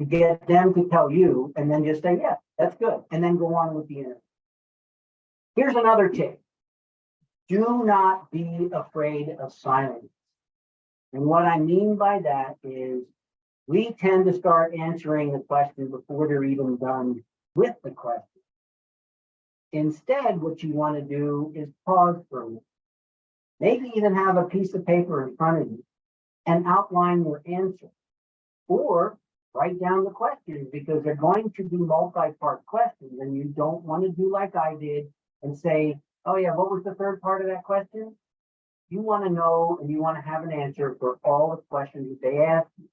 to get them to tell you and then just say, yeah, that's good. And then go on with the interview. Here's another tip. Do not be afraid of silence. And what I mean by that is We tend to start answering the question before they're even done with the question. Instead, what you want to do is pause for a minute. Maybe even have a piece of paper in front of you and outline your answer. Or write down the questions, because they're going to be multi-part questions, and you don't want to do like I did and say, oh yeah, what was the third part of that question? You want to know and you want to have an answer for all the questions that they ask you.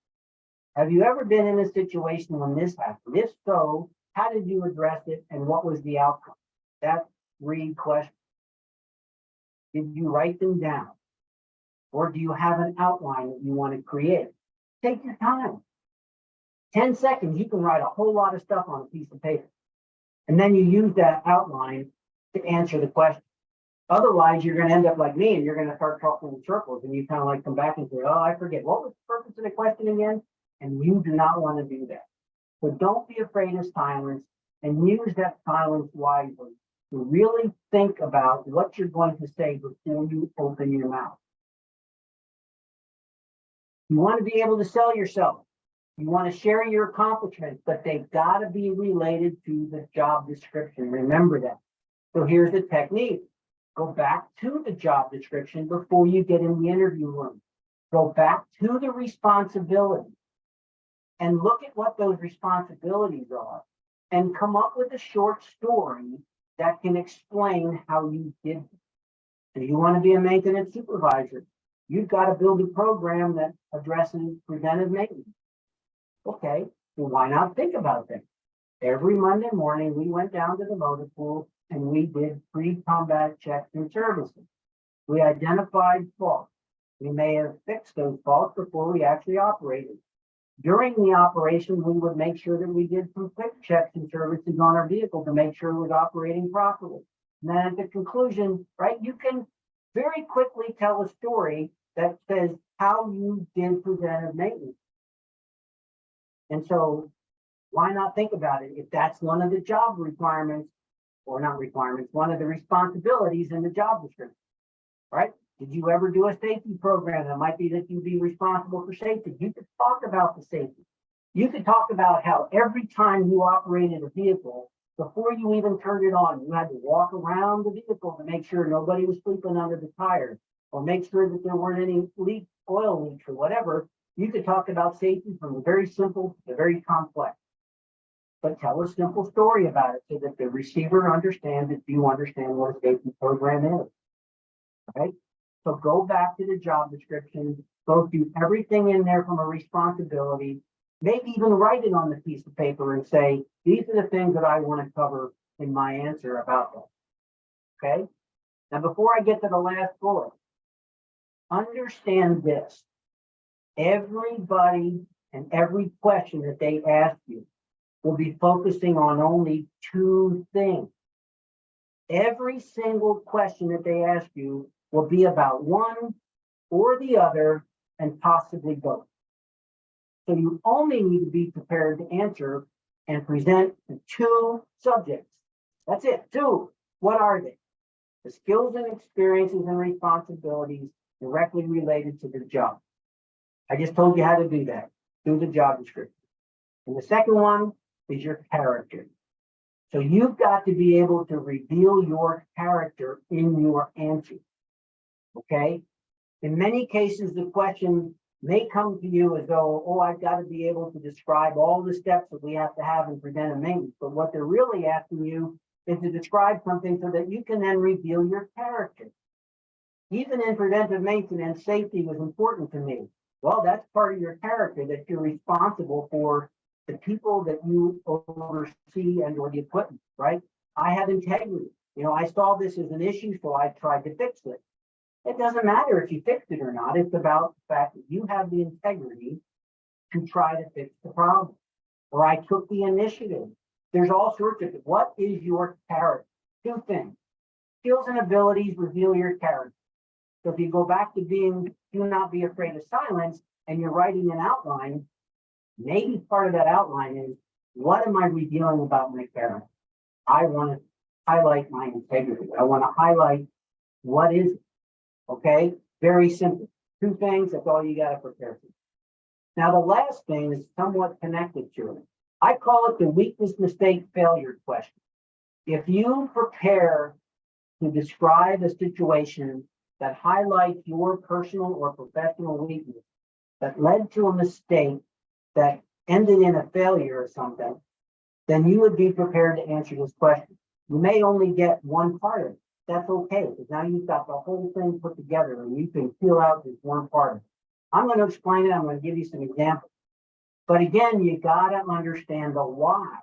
Have you ever been in a situation when this happened? If so, how did you address it and what was the outcome? That's 3 questions. Did you write them down? Or do you have an outline that you want to create? Take your time. 10 seconds, you can write a whole lot of stuff on a piece of paper. And then you use that outline to answer the question. Otherwise, you're going to end up like me and you're going to start talking in circles, and you kind of like come back and say, oh, I forget. What was the purpose of the question again? And you do not want to do that. So don't be afraid of silence, and use that silence wisely to really think about what you're going to say before you open your mouth. You want to be able to sell yourself. You want to share your accomplishments, but they've got to be related to the job description. Remember that. So here's the technique. Go back to the job description before you get in the interview room. Go back to the responsibility and look at what those responsibilities are, and come up with a short story that can explain how you did it. So you want to be a maintenance supervisor. You've got to build a program that addresses preventive maintenance. Okay, well, why not think about that? Every Monday morning, we went down to the motor pool and we did pre-combat checks and services. We identified faults. We may have fixed those faults before we actually operated. During the operation, we would make sure that we did some quick checks and services on our vehicle to make sure it was operating properly. And then at the conclusion, right, you can very quickly tell a story that says how you did preventive maintenance. And so why not think about it? If that's one of the job requirements, or not requirements, one of the responsibilities in the job description, right? Did you ever do a safety program? That might be that you be responsible for safety. You could talk about the safety. You could talk about how every time you operated a vehicle, before you even turned it on, you had to walk around the vehicle to make sure nobody was sleeping under the tires, or make sure that there weren't any oil leaks or whatever. You could talk about safety from the very simple to the very complex. But tell a simple story about it so that the receiver understands that you understand what a safety program is. Okay? So go back to the job description, go through everything in there from a responsibility, maybe even write it on the piece of paper and say, these are the things that I want to cover in my answer about that. Okay? Now, before I get to the last bullet, understand this. Everybody and every question that they ask you will be focusing on only 2 things. Every single question that they ask you will be about one or the other, and possibly both. So you only need to be prepared to answer and present the 2 subjects. That's it, 2. What are they? The skills and experiences and responsibilities directly related to the job. I just told you how to do that through the job description. And the second one is your character. So you've got to be able to reveal your character in your answer. Okay? In many cases, the question may come to you as though, oh, I've got to be able to describe all the steps that we have to have in preventive maintenance. But what they're really asking you is to describe something so that you can then reveal your character. Even in preventive maintenance, safety was important to me. Well, that's part of your character, that you're responsible for the people that you oversee and or the equipment, right? I have integrity. I saw this as an issue, so I tried to fix it. It doesn't matter if you fixed it or not. It's about the fact that you have the integrity to try to fix the problem. Or I took the initiative. There's all sorts of, what is your character? 2 things. Skills and abilities reveal your character. So if you go back to being, do not be afraid of silence, and you're writing an outline, maybe part of that outline is, what am I revealing about my character? I want to highlight my integrity. I want to highlight what is it. Okay? Very simple. 2 things, that's all you got to prepare for. Now, the last thing is somewhat connected to it. I call it the weakness, mistake, failure question. If you prepare to describe a situation that highlights your personal or professional weakness that led to a mistake that ended in a failure or something, then you would be prepared to answer this question. You may only get one part of it. That's okay, because now you've got the whole thing put together and you can peel out this one part of it. I'm going to explain it. I'm going to give you some examples. But again, you got to understand the why.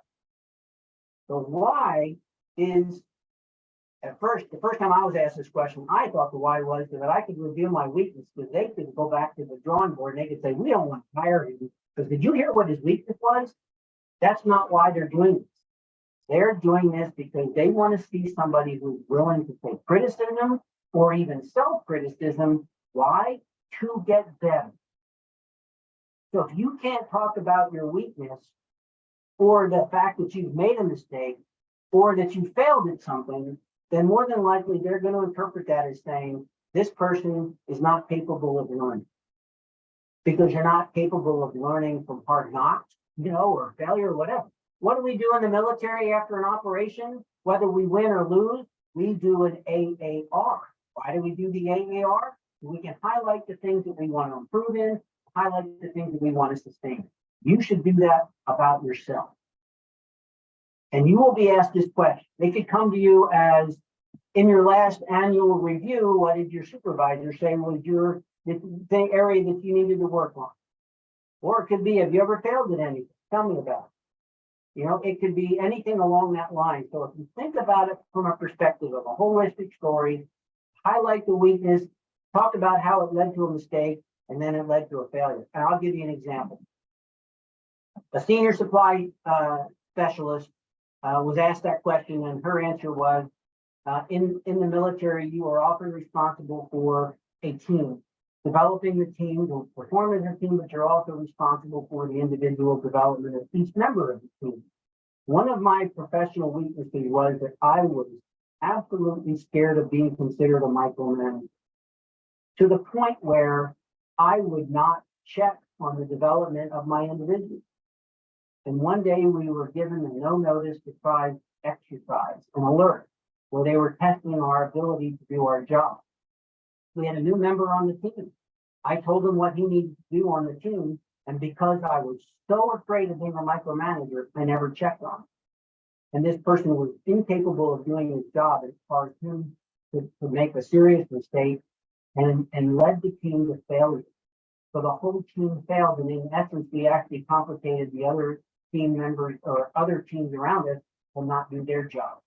The why is, the first time I was asked this question, I thought the why was that I could reveal my weakness, because they could go back to the drawing board and they could say, we don't want to hire him, because did you hear what his weakness was? That's not why they're doing this. They're doing this because they want to see somebody who's willing to take criticism or even self-criticism. Why? To get better. So if you can't talk about your weakness or the fact that you've made a mistake or that you failed at something, then more than likely they're going to interpret that as saying this person is not capable of learning, because you're not capable of learning from hard knocks, or failure or whatever. What do we do in the military after an operation? Whether we win or lose, we do an AAR. Why do we do the AAR? We can highlight the things that we want to improve in, highlight the things that we want to sustain. You should do that about yourself. And you will be asked this question. They could come to you as, in your last annual review, what did your supervisor say was the area that you needed to work on? Or it could be, have you ever failed at anything? Tell me about it. It could be anything along that line. So if you think about it from a perspective of a holistic story, highlight the weakness, talk about how it led to a mistake, and then it led to a failure. And I'll give you an example. A senior supply specialist was asked that question, and her answer was, in the military, you are often responsible for a team, developing the team to perform as a team, but you're also responsible for the individual development of each member of the team. One of my professional weaknesses was that I was absolutely scared of being considered a micromanager, to the point where I would not check on the development of my individuals. And one day we were given a no notice surprise exercise, an alert, where they were testing our ability to do our job. We had a new member on the team. I told him what he needed to do on the team, and because I was so afraid of being a micromanager, I never checked on him. And this person was incapable of doing his job as far as him to make a serious mistake and led the team to failure. So the whole team failed, and in essence, we actually complicated the other team members or other teams around us to not do their job.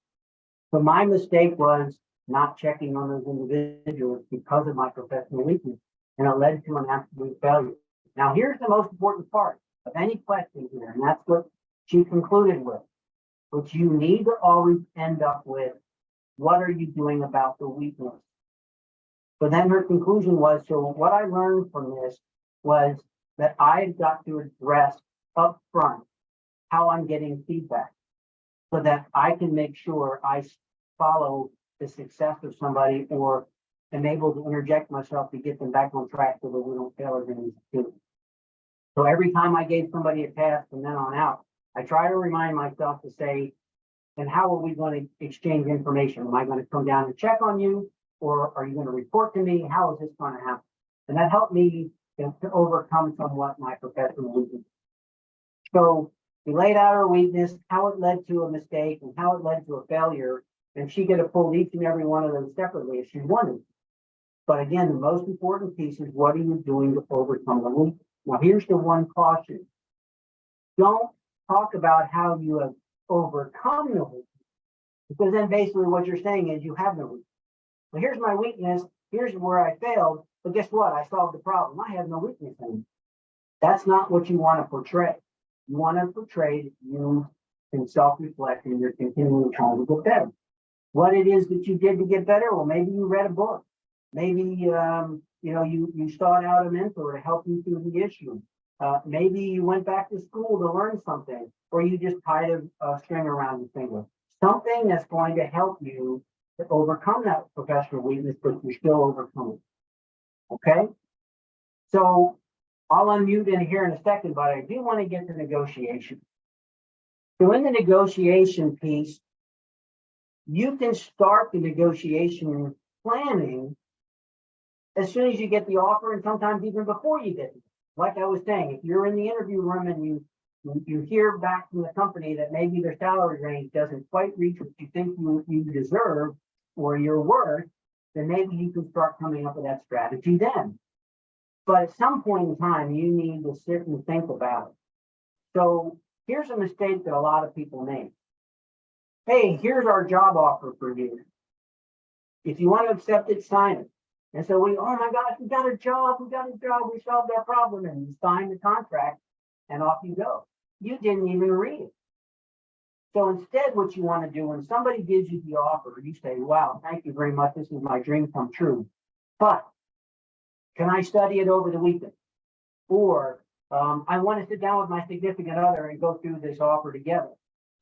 So my mistake was not checking on those individuals because of my professional weakness, and it led to an absolute failure. Now, here's the most important part of any question here, and that's what she concluded with, which you need to always end up with, what are you doing about the weakness? So then her conclusion was, so what I learned from this was that I've got to address up front how I'm getting feedback, so that I can make sure I follow the success of somebody or am able to interject myself to get them back on track so that we don't fail as an institute. So every time I gave somebody a task from then on out, I try to remind myself to say, and how are we going to exchange information? Am I going to come down and check on you? Or are you going to report to me? How is this going to happen? And that helped me to overcome somewhat my professional weakness. So we laid out our weakness, how it led to a mistake, and how it led to a failure. And she could have pulled each and every one of them separately if she wanted. But again, the most important piece is, what are you doing to overcome the weakness? Now, here's the one caution. Don't talk about how you have overcome the weakness, because then basically what you're saying is you have no weakness. Well, here's my weakness. Here's where I failed. But guess what? I solved the problem. I have no weakness anymore. That's not what you want to portray. You want to portray that you can self-reflect and you're continually trying to get better. What it is that you did to get better? Well, maybe you read a book. Maybe you sought out a mentor to help you through the issue. Maybe you went back to school to learn something, or you just tied a string around your finger. Something that's going to help you to overcome that professional weakness, but you're still overcoming. Okay? So I'll unmute in here in a second, but I do want to get to negotiation. So in the negotiation piece, you can start the negotiation planning as soon as you get the offer, and sometimes even before you get it. Like I was saying, if you're in the interview room and you hear back from the company that maybe their salary range doesn't quite reach what you think you deserve or you're worth, then maybe you can start coming up with that strategy then. But at some point in time, you need to sit and think about it. So here's a mistake that a lot of people make. Hey, here's our job offer for you. If you want to accept it, sign it. And so oh my gosh, we got a job, we solved our problem, and you sign the contract and off you go. You didn't even read it. So instead, what you want to do when somebody gives you the offer, you say, wow, thank you very much. This is my dream come true. But can I study it over the weekend? Or I want to sit down with my significant other and go through this offer together.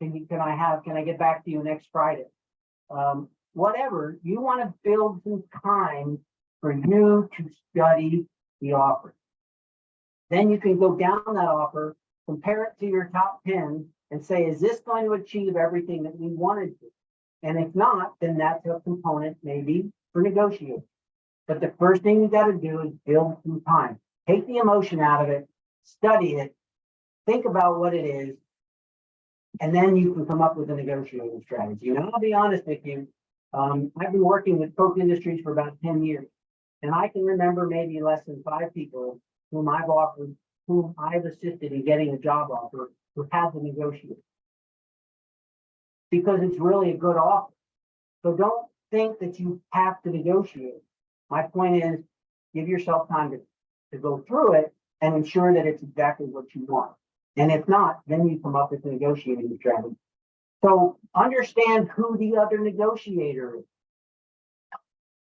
Can I get back to you next Friday? Whatever, you want to build some time for you to study the offer. Then you can go down that offer, compare it to your top 10 and say, is this going to achieve everything that we wanted to? And if not, then that's a component maybe for negotiating. But the first thing you got to do is build some time. Take the emotion out of it, study it, think about what it is, and then you can come up with a negotiating strategy. And I'll be honest with you, I've been working with Koch Industries for about 10 years, and I can remember maybe less than 5 people whom I've assisted in getting a job offer who had to negotiate. Because it's really a good offer. So don't think that you have to negotiate. My point is, give yourself time to go through it and ensure that it's exactly what you want. And if not, then you come up with a negotiating strategy. So understand who the other negotiator is.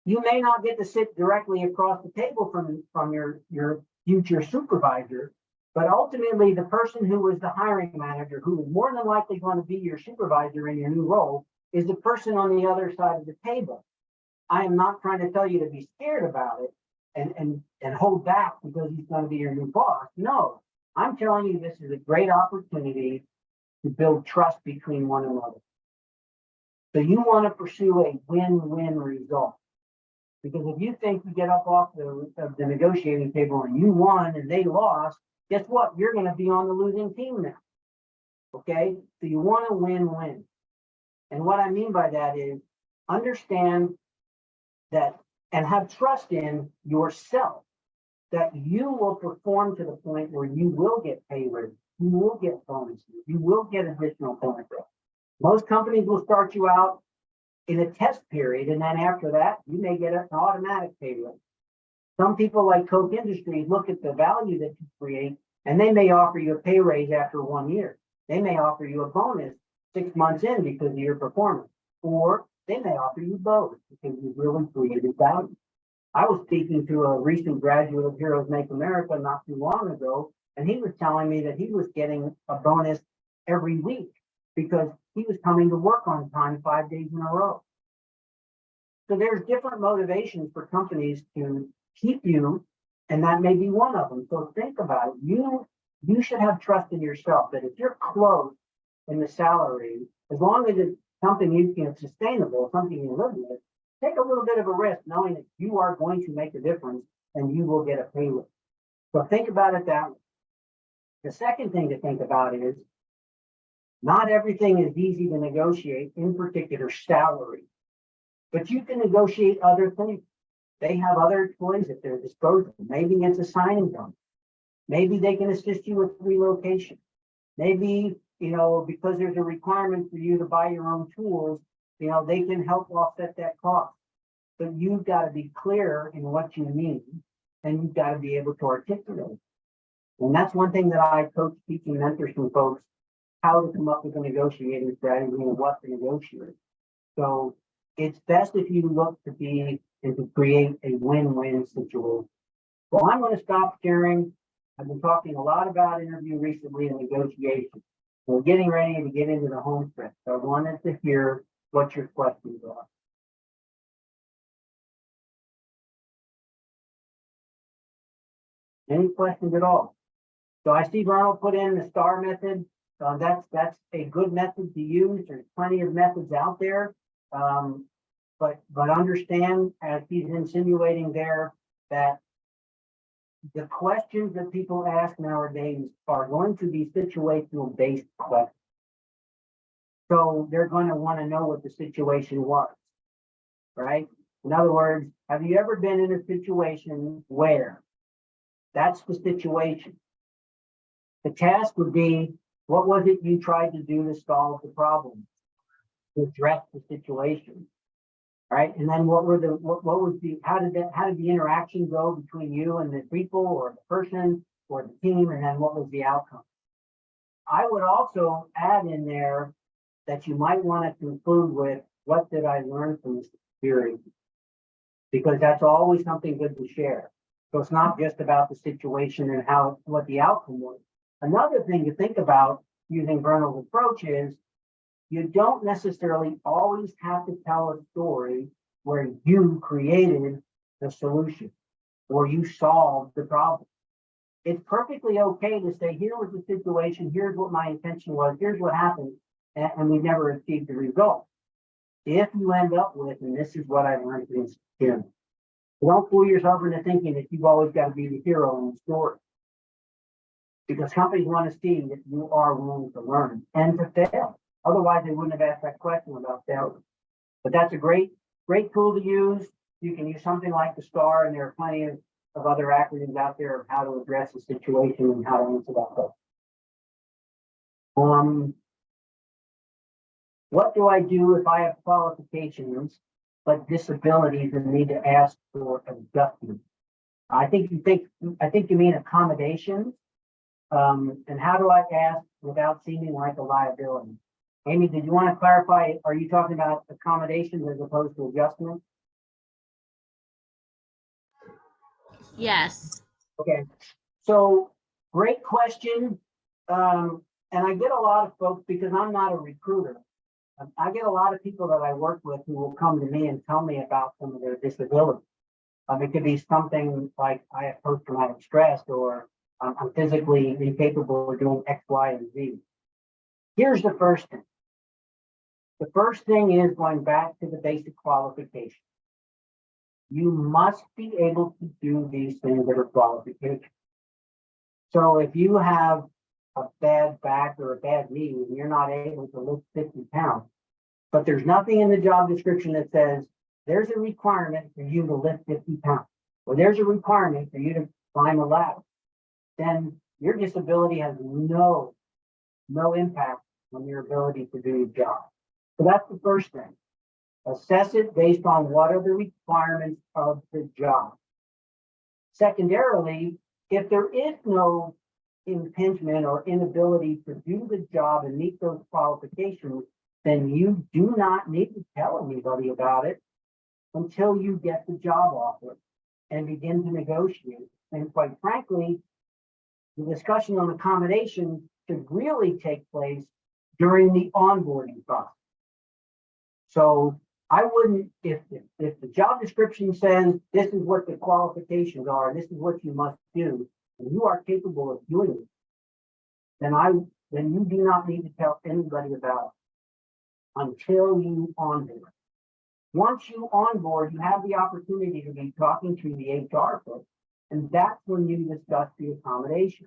You may not get to sit directly across the table from your future supervisor, but ultimately the person who was the hiring manager, who is more than likely going to be your supervisor in your new role, is the person on the other side of the table. I am not trying to tell you to be scared about it and hold back because he's going to be your new boss. No, I'm telling you this is a great opportunity to build trust between one another. So you want to pursue a win-win result. Because if you think you get up off the negotiating table and you won and they lost, guess what? You're going to be on the losing team now. Okay? So you want to win-win. And what I mean by that is understand that and have trust in yourself that you will perform to the point where you will get pay raises, you will get bonuses, you will get additional benefits. Most companies will start you out in a test period, and then after that, you may get an automatic pay raise. Some people like Koch Industries look at the value that you create, and they may offer you a pay raise after 1 year. They may offer you a bonus 6 months in because of your performance, or they may offer you both because you really created value. I was speaking to a recent graduate of Heroes Make America not too long ago, and he was telling me that he was getting a bonus every week because he was coming to work on time 5 days in a row. So there's different motivations for companies to keep you, and that may be one of them. So think about it. You should have trust in yourself that if you're close in the salary, as long as it's something you can sustainable, something you live with, take a little bit of a risk knowing that you are going to make a difference and you will get a pay raise. So think about it that way. The second thing to think about is not everything is easy to negotiate, in particular salary, but you can negotiate other things. They have other employees at their disposal. Maybe it's a signing bonus. Maybe they can assist you with relocation. Maybe, because there's a requirement for you to buy your own tools, they can help offset that cost. But you've got to be clear in what you need, and you've got to be able to articulate. And that's one thing that I coach, teach, and mentor some folks, how to come up with a negotiating strategy and what to negotiate. So it's best if you look to be and to create a win-win situation. Well, I'm going to stop sharing. I've been talking a lot about interview recently and negotiation. We're getting ready to get into the home stretch. So I wanted to hear what your questions are. Any questions at all? So I see Ronald put in the STAR method. That's a good method to use. There's plenty of methods out there. But understand, as he's insinuating there, that the questions that people ask nowadays are going to be situational based questions. So they're going to want to know what the situation was, right? In other words, have you ever been in a situation where that's the situation? The task would be, what was it you tried to do to solve the problem, to address the situation, right? And then what was the, how did the interaction go between you and the people or the person or the team? And then what was the outcome? I would also add in there that you might want to conclude with, what did I learn from this experience? Because that's always something good to share. So it's not just about the situation and what the outcome was. Another thing to think about using Vernal's approach is, you don't necessarily always have to tell a story where you created the solution or you solved the problem. It's perfectly okay to say, here was the situation, here's what my intention was, here's what happened, and we never achieved the result. If you end up with, and this is what I learned from this experience, don't fool yourself into thinking that you've always got to be the hero in the story. Because companies want to see that you are willing to learn and to fail. Otherwise, they wouldn't have asked that question about failure. But that's a great tool to use. You can use something like the STAR, and there are plenty of other acronyms out there of how to address a situation and how to answer that question. What do I do if I have qualifications but disabilities and need to ask for adjustment? I think you mean accommodations. And how do I ask without seeming like a liability? Amy, did you want to clarify? Are you talking about accommodations as opposed to adjustment? Yes. Okay, so great question. And I get a lot of folks, because I'm not a recruiter. I get a lot of people that I work with who will come to me and tell me about some of their disabilities. It could be something like, I have post-traumatic stress, or I'm physically incapable of doing X, Y, and Z. Here's the first thing. The first thing is going back to the basic qualification. You must be able to do these things that are qualifications. So if you have a bad back or a bad knee and you're not able to lift 50 pounds, but there's nothing in the job description that says there's a requirement for you to lift 50 pounds, or there's a requirement for you to climb a ladder, then your disability has no impact on your ability to do your job. So that's the first thing. Assess it based on what are the requirements of the job. Secondarily, if there is no impingement or inability to do the job and meet those qualifications, then you do not need to tell anybody about it until you get the job offer and begin to negotiate. And quite frankly, the discussion on accommodation should really take place during the onboarding process. So I wouldn't, if the job description says this is what the qualifications are, this is what you must do, and you are capable of doing it, then you do not need to tell anybody about it until you onboard. Once you onboard, you have the opportunity to be talking to the HR folks, and that's when you discuss the accommodation.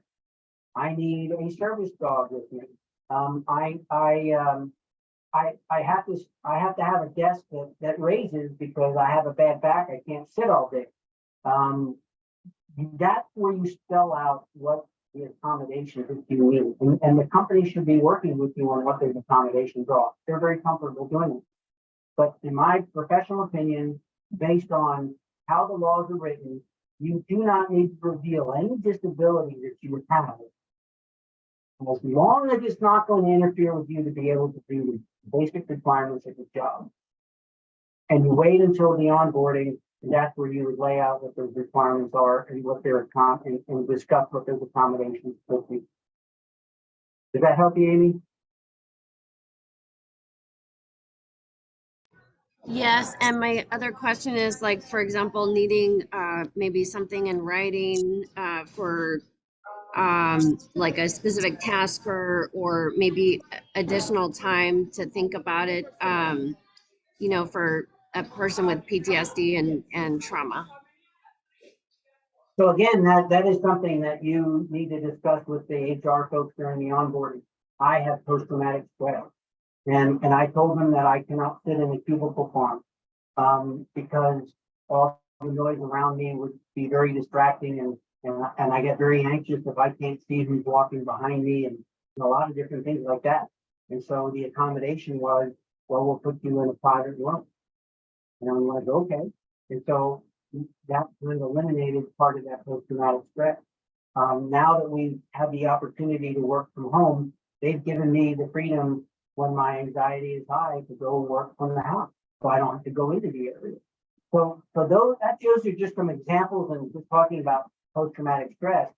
I need a service dog with me. I have to have a desk that raises because I have a bad back. I can't sit all day. That's where you spell out what the accommodations that you need. And the company should be working with you on what those accommodations are. They're very comfortable doing it. But in my professional opinion, based on how the laws are written, you do not need to reveal any disability that you have, as long as it's not going to interfere with you to be able to do the basic requirements of the job. And you wait until the onboarding, and that's where you would lay out what those requirements are and what they're and discuss what those accommodations will be. Does that help you, Amy? Yes, and my other question is, like, for example, needing maybe something in writing for like a specific task or maybe additional time to think about it, for a person with PTSD and trauma. So again, that is something that you need to discuss with the HR folks during the onboarding. I have post-traumatic stress. And I told them that I cannot sit in a cubicle farm because all the noise around me would be very distracting and I get very anxious if I can't see who's walking behind me and a lot of different things like that. And so the accommodation was, well, we'll put you in a private room. And I'm like, okay. And so that kind of eliminated part of that post-traumatic stress. Now that we have the opportunity to work from home, they've given me the freedom when my anxiety is high to go work from the house. So I don't have to go into the area. So that shows you just some examples and just talking about post-traumatic stress.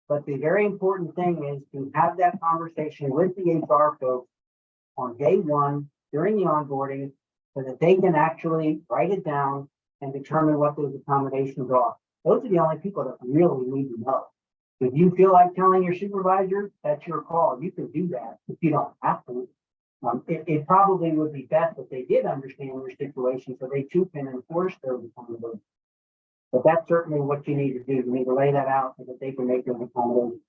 But the very important thing is to have that conversation with the HR folks on day one during the onboarding so that they can actually write it down and determine what those accommodations are. Those are the only people that really need to know. If you feel like telling your supervisor, that's your call. You can do that if you don't have to. It probably would be best if they did understand your situation so they too can enforce those accommodations. But that's certainly what you need to do. You need to lay that out so that they can make those accommodations.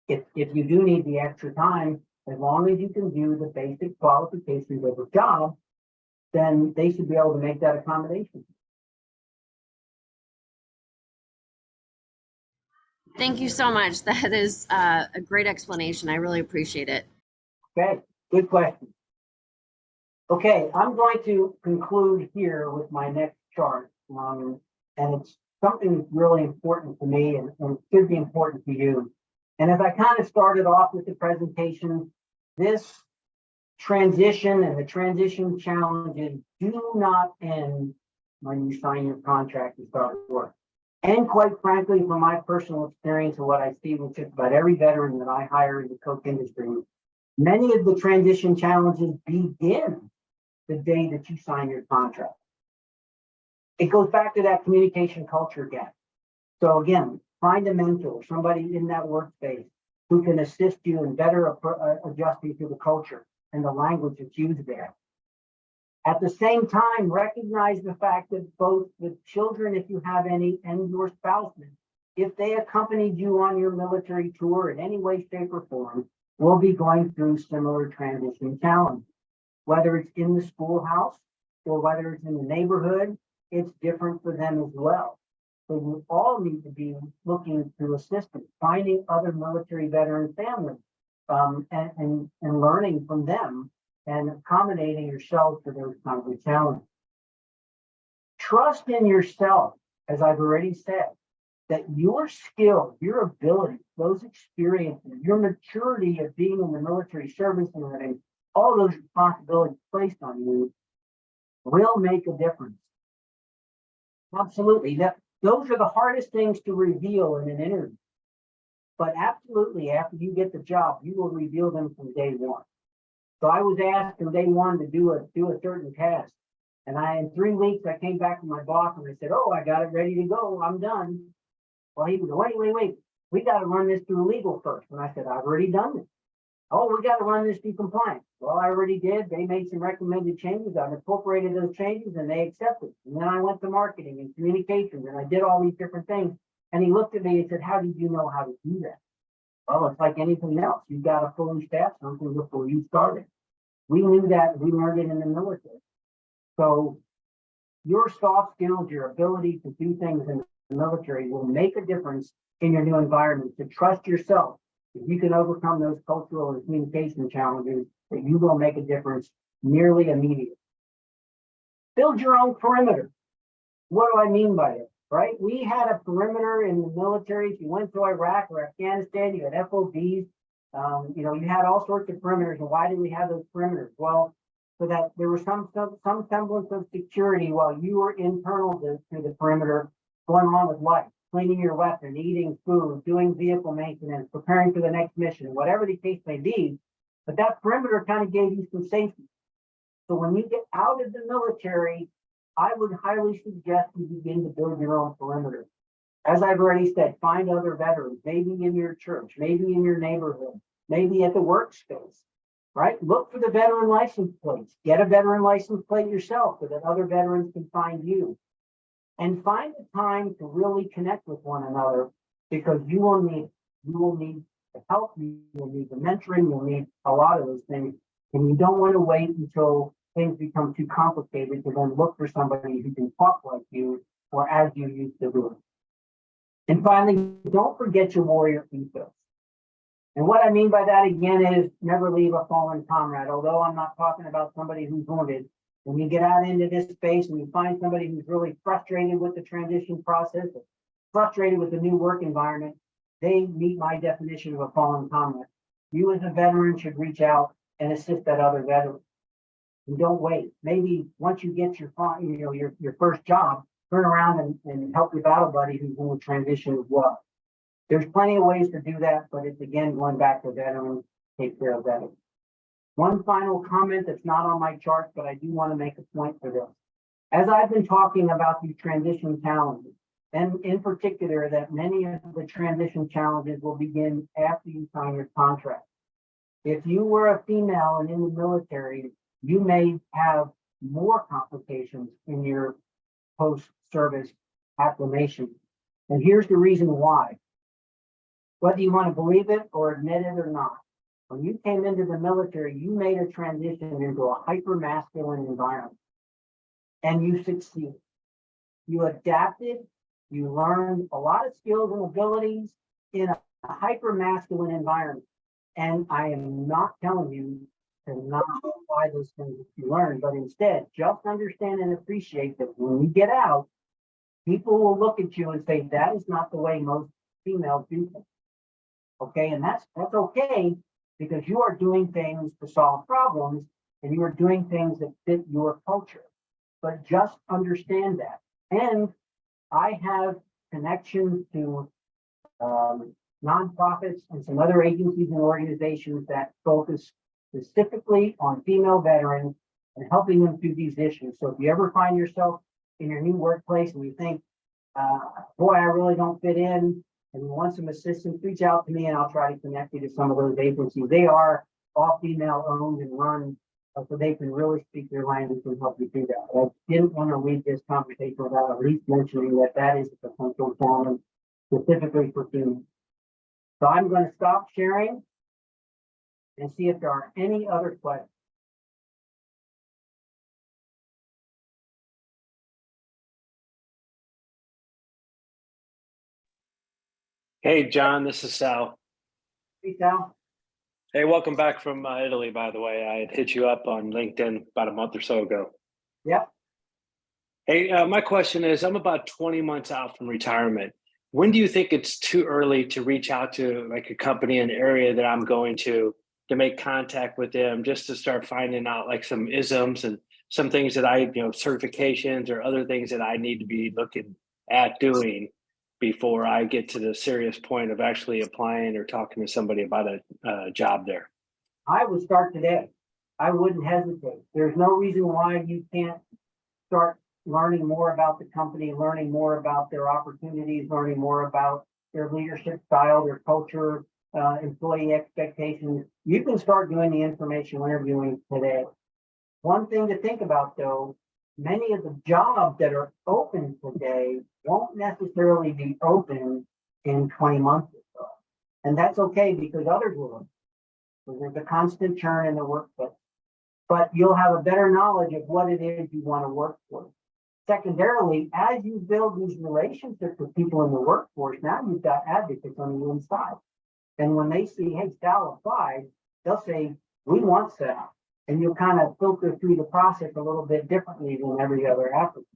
If you do need the extra time, as long as you can do the basic qualifications of the job, then they should be able to make that accommodation. Thank you so much. That is a great explanation. I really appreciate it. Okay, good question. Okay, I'm going to conclude here with my next chart. And it's something that's really important to me and it should be important to you. And as I kind of started off with the presentation, this transition and the transition challenges do not end when you sign your contract and start work. And quite frankly, from my personal experience and what I see with just about every veteran that I hire in the Koch industry, many of the transition challenges begin the day that you sign your contract. It goes back to that communication culture gap. So again, find a mentor, somebody in that workspace who can assist you in better adjusting to the culture and the language that's used there. At the same time, recognize the fact that both the children, if you have any, and your spouses, if they accompanied you on your military tour in any way, shape, or form, will be going through similar transition challenges. Whether it's in the schoolhouse or whether it's in the neighborhood, it's different for them as well. So you all need to be looking to assistance, finding other military veteran families and learning from them and accommodating yourself for those kinds of challenges. Trust in yourself, as I've already said, that your skills, your ability, those experiences, your maturity of being in the military service and having all those responsibilities placed on you will make a difference. Absolutely. Those are the hardest things to reveal in an interview. But absolutely, after you get the job, you will reveal them from day one. So I was asked from day one to do a certain task. And in 3 weeks, I came back to my boss and I said, oh, I got it ready to go. I'm done. Well, he would go, wait. We got to run this through legal first. And I said, I've already done this. Oh, we got to run this through compliance. Well, I already did. They made some recommended changes. I've incorporated those changes and they accepted. And then I went to marketing and communications and I did all these different things. And he looked at me and said, how did you know how to do that? Well, it's like anything else. You got to fully staff something before you started. We knew that. We learned it in the military. So your soft skills, your ability to do things in the military will make a difference in your new environment. To trust yourself. If you can overcome those cultural and communication challenges, that you will make a difference nearly immediately. Build your own perimeter. What do I mean by it? Right? We had a perimeter in the military. If you went to Iraq or Afghanistan, you had FOBs. You had all sorts of perimeters. And why did we have those perimeters? Well, so that there was some semblance of security while you were internal to the perimeter going on with life, cleaning your weapon, eating food, doing vehicle maintenance, preparing for the next mission, whatever the case may be. But that perimeter kind of gave you some safety. So when you get out of the military, I would highly suggest you begin to build your own perimeter. As I've already said, find other veterans, maybe in your church, maybe in your neighborhood, maybe at the workspace, right? Look for the veteran license plates. Get a veteran license plate yourself so that other veterans can find you. And find the time to really connect with one another, because you will need the help, you will need the mentoring, you'll need a lot of those things. And you don't want to wait until things become too complicated to then look for somebody who can talk like you or as you used to do it. And finally, don't forget your warrior ethos. And what I mean by that again is never leave a fallen comrade. Although I'm not talking about somebody who's wounded, when you get out into this space and you find somebody who's really frustrated with the transition process, frustrated with the new work environment, they meet my definition of a fallen comrade. You as a veteran should reach out and assist that other veteran. And don't wait. Maybe once you get your first job, turn around and help your battle buddy who's in the transition as well. There's plenty of ways to do that, but it's again going back to veterans, take care of veterans. One final comment that's not on my chart, but I do want to make a point for this. As I've been talking about these transition challenges, and in particular that many of the transition challenges will begin after you sign your contract. If you were a female and in the military, you may have more complications in your post-service acclimation. And here's the reason why. Whether you want to believe it or admit it or not, when you came into the military, you made a transition into a hyper-masculine environment, and you succeeded. You adapted, you learned a lot of skills and abilities in a hyper-masculine environment. And I am not telling you to not apply those things that you learned, but instead, just understand and appreciate that when you get out, people will look at you and say, that is not the way most females do things. Okay, and that's okay, because you are doing things to solve problems and you are doing things that fit your culture. But just understand that. And I have connections to nonprofits and some other agencies and organizations that focus specifically on female veterans and helping them through these issues. So if you ever find yourself in your new workplace and you think, boy, I really don't fit in, and you want some assistance, reach out to me and I'll try to connect you to some of those agencies. They are all female owned and run, so they can really speak their language and help you do that. I didn't want to leave this conversation without at least mentioning that that is a potential challenge specifically for females. So I'm going to stop sharing and see if there are any other questions. Hey, John, this is Sal. Hey, Sal. Hey, welcome back from Italy, by the way. I had hit you up on LinkedIn about a month or so ago. Yep. Hey, my question is, I'm about 20 months out from retirement. When do you think it's too early to reach out to like a company in the area that I'm going to make contact with them, just to start finding out like some isms and some things that certifications or other things that I need to be looking at doing before I get to the serious point of actually applying or talking to somebody about a job there? I would start today. I wouldn't hesitate. There's no reason why you can't start learning more about the company, learning more about their opportunities, learning more about their leadership style, their culture, employee expectations. You can start doing the information interviewing today. One thing to think about though, many of the jobs that are open today won't necessarily be open in 20 months or so. And that's okay, because others will. So there's a constant churn in the workplace. But you'll have a better knowledge of what it is you want to work for. Secondarily, as you build these relationships with people in the workforce, now you've got advocates on the inside. And when they see, hey, Sal applied, they'll say, we want Sal. And you'll kind of filter through the process a little bit differently than every other applicant.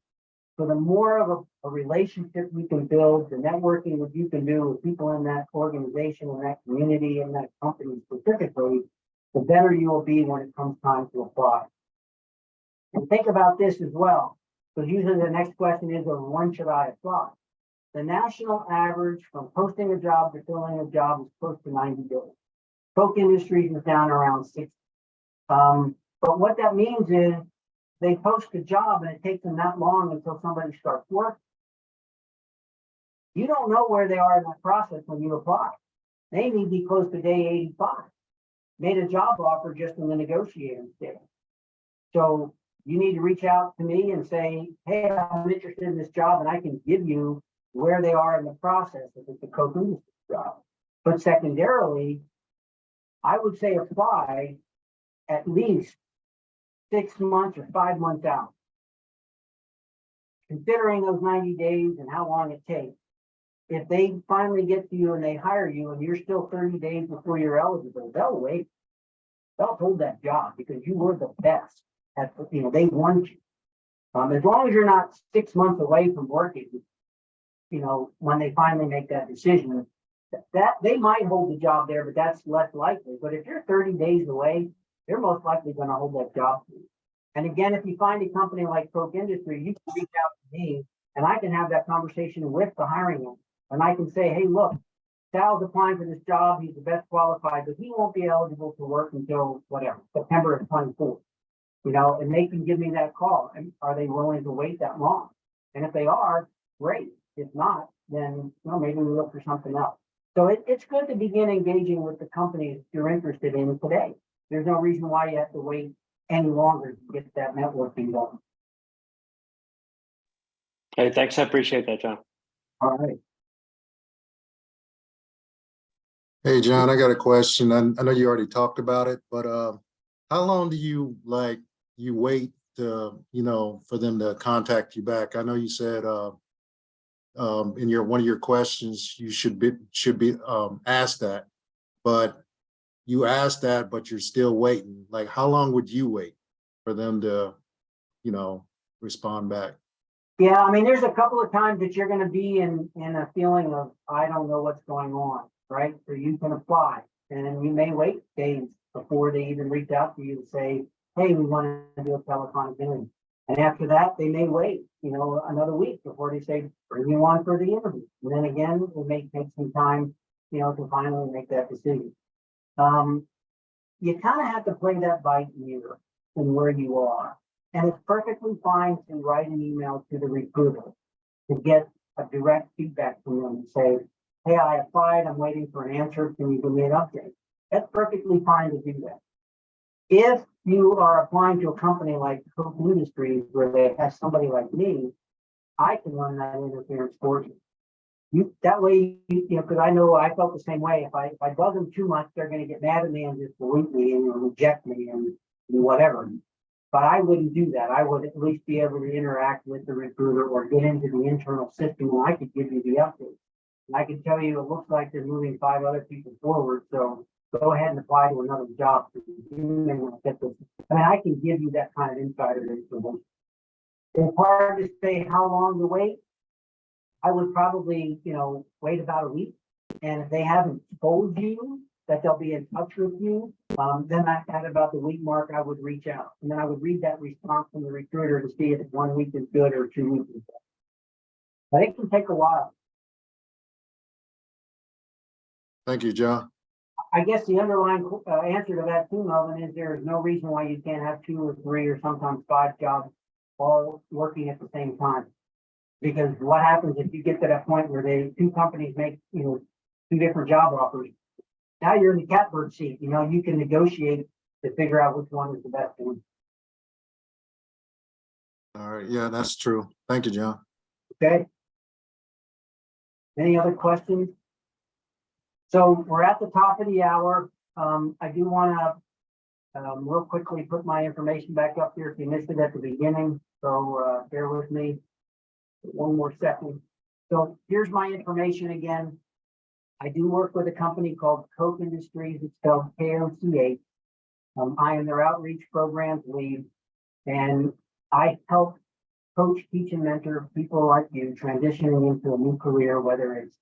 So the more of a relationship you can build, the networking that you can do with people in that organization, in that community, in that company specifically, the better you will be when it comes time to apply. And think about this as well, because usually the next question is, well, when should I apply? The national average from posting a job to filling a job is close to 90 days. Koch Industries is down around 60. But what that means is they post a job and it takes them that long until somebody starts work. You don't know where they are in that process when you apply. They may be close to day 85, made a job offer just in the negotiating stage. So you need to reach out to me and say, hey, I'm interested in this job, and I can give you where they are in the process if it's a Koch Industries job. But secondarily, I would say apply at least 6 months or 5 months out. Considering those 90 days and how long it takes, if they finally get to you and they hire you and you're still 30 days before you're eligible, they'll wait. They'll hold that job because you were the best at, they want you. As long as you're not 6 months away from working, when they finally make that decision, that they might hold the job there, but that's less likely. But if you're 30 days away, they're most likely going to hold that job for you. And again, if you find a company like Koch Industries, you can reach out to me and I can have that conversation with the hiring manager. And I can say, hey, look, Sal's applying for this job. He's the best qualified, but he won't be eligible to work until whatever, September of 24. And they can give me that call. And are they willing to wait that long? And if they are, great. If not, then maybe we look for something else. So it's good to begin engaging with the companies you're interested in today. There's no reason why you have to wait any longer to get that networking going. Hey, thanks. I appreciate that, John. All right. Hey, John, I got a question. I know you already talked about it, but how long do you wait to, for them to contact you back? I know you said in one of your questions you should be asked that, but you asked that, but you're still waiting. Like, how long would you wait for them to, respond back? Yeah, there's a couple of times that you're going to be in a feeling of, I don't know what's going on, right? So you can apply and you may wait days before they even reach out to you to say, hey, we want to do a telephonic interview. And after that, they may wait, another week before they say, bring you on for the interview. And then again, it may take some time, to finally make that decision. You kind of have to play that by ear and where you are. And it's perfectly fine to write an email to the recruiter to get a direct feedback from them and say, hey, I applied, I'm waiting for an answer, can you give me an update? That's perfectly fine to do that. If you are applying to a company like Koch Industries where they have somebody like me, I can run that interference for you. That way, because I know I felt the same way. If I bug them too much, they're going to get mad at me and just delete me and reject me and whatever. But I wouldn't do that. I would at least be able to interact with the recruiter or get into the internal system and I could give you the update. And I can tell you it looks like they're moving 5 other people forward. So go ahead and apply to another job. You may want to get this. I can give you that kind of insider information. It's hard to say how long to wait. I would probably, wait about a week. And if they haven't told you that they'll be in touch with you, then at about the week mark, I would reach out. And then I would read that response from the recruiter to see if 1 week is good or 2 weeks is good. But it can take a while. Thank you, John. I guess the underlying answer to that too, Melvin, is there is no reason why you can't have 2 or 3 or sometimes 5 jobs all working at the same time. Because what happens if you get to that point where 2 companies make 2 different job offers? Now you're in the catbird seat. You can negotiate to figure out which one is the best one. All right. Yeah, that's true. Thank you, John. Okay. Any other questions? So we're at the top of the hour. I do want to real quickly put my information back up here if you missed it at the beginning. So bear with me 1 more second. So here's my information again. I do work with a company called Koch Industries. It's spelled Koch. I am their outreach programs lead, and I help coach, teach, and mentor people like you transitioning into a new career, whether it's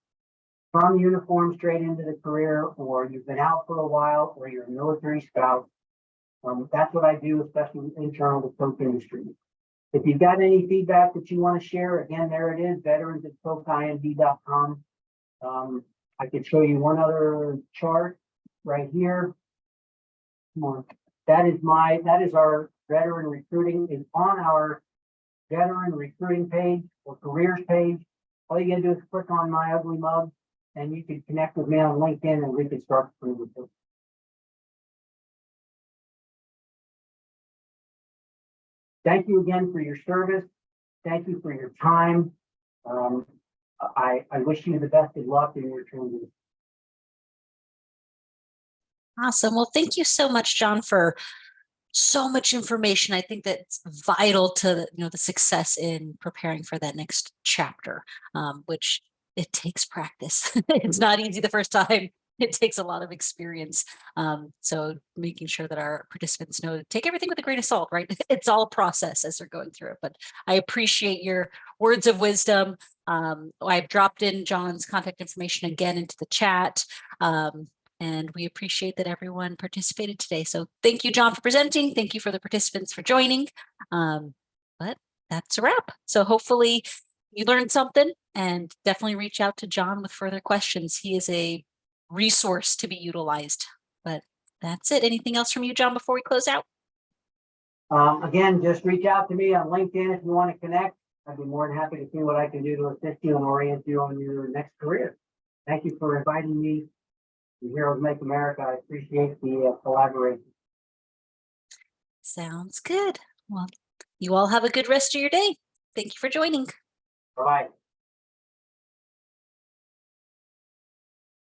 from uniform straight into the career, or you've been out for a while, or you're a military spouse. That's what I do, especially internal to Koch Industries. If you've got any feedback that you want to share, again, there it is, veterans@kochind.com. I could show you one other chart right here. Come on. That is our veteran recruiting. Is on our veteran recruiting page or careers page. All you gotta do is click on my ugly mug and you can connect with me on LinkedIn and we can start. Thank you again for your service. Thank you for your time. I wish you the best of luck in your transition. Awesome. Well, thank you so much, John, for so much information. I think that's vital to the success in preparing for that next chapter, which it takes practice. It's not easy the first time. It takes a lot of experience. So making sure that our participants know, take everything with a grain of salt, right? It's all a process as they're going through it. But I appreciate your words of wisdom. I've dropped in John's contact information again into the chat. And we appreciate that everyone participated today. So thank you, John, for presenting. Thank you for the participants for joining. But that's a wrap. So hopefully you learned something, and definitely reach out to John with further questions. He is a resource to be utilized. But that's it. Anything else from you, John, before we close out? Again, just reach out to me on LinkedIn if you want to connect. I'd be more than happy to see what I can do to assist you and orient you on your next career. Thank you for inviting me. The Heroes Make America. I appreciate the collaboration. Sounds good. Well, you all have a good rest of your day. Thank you for joining. Bye-bye.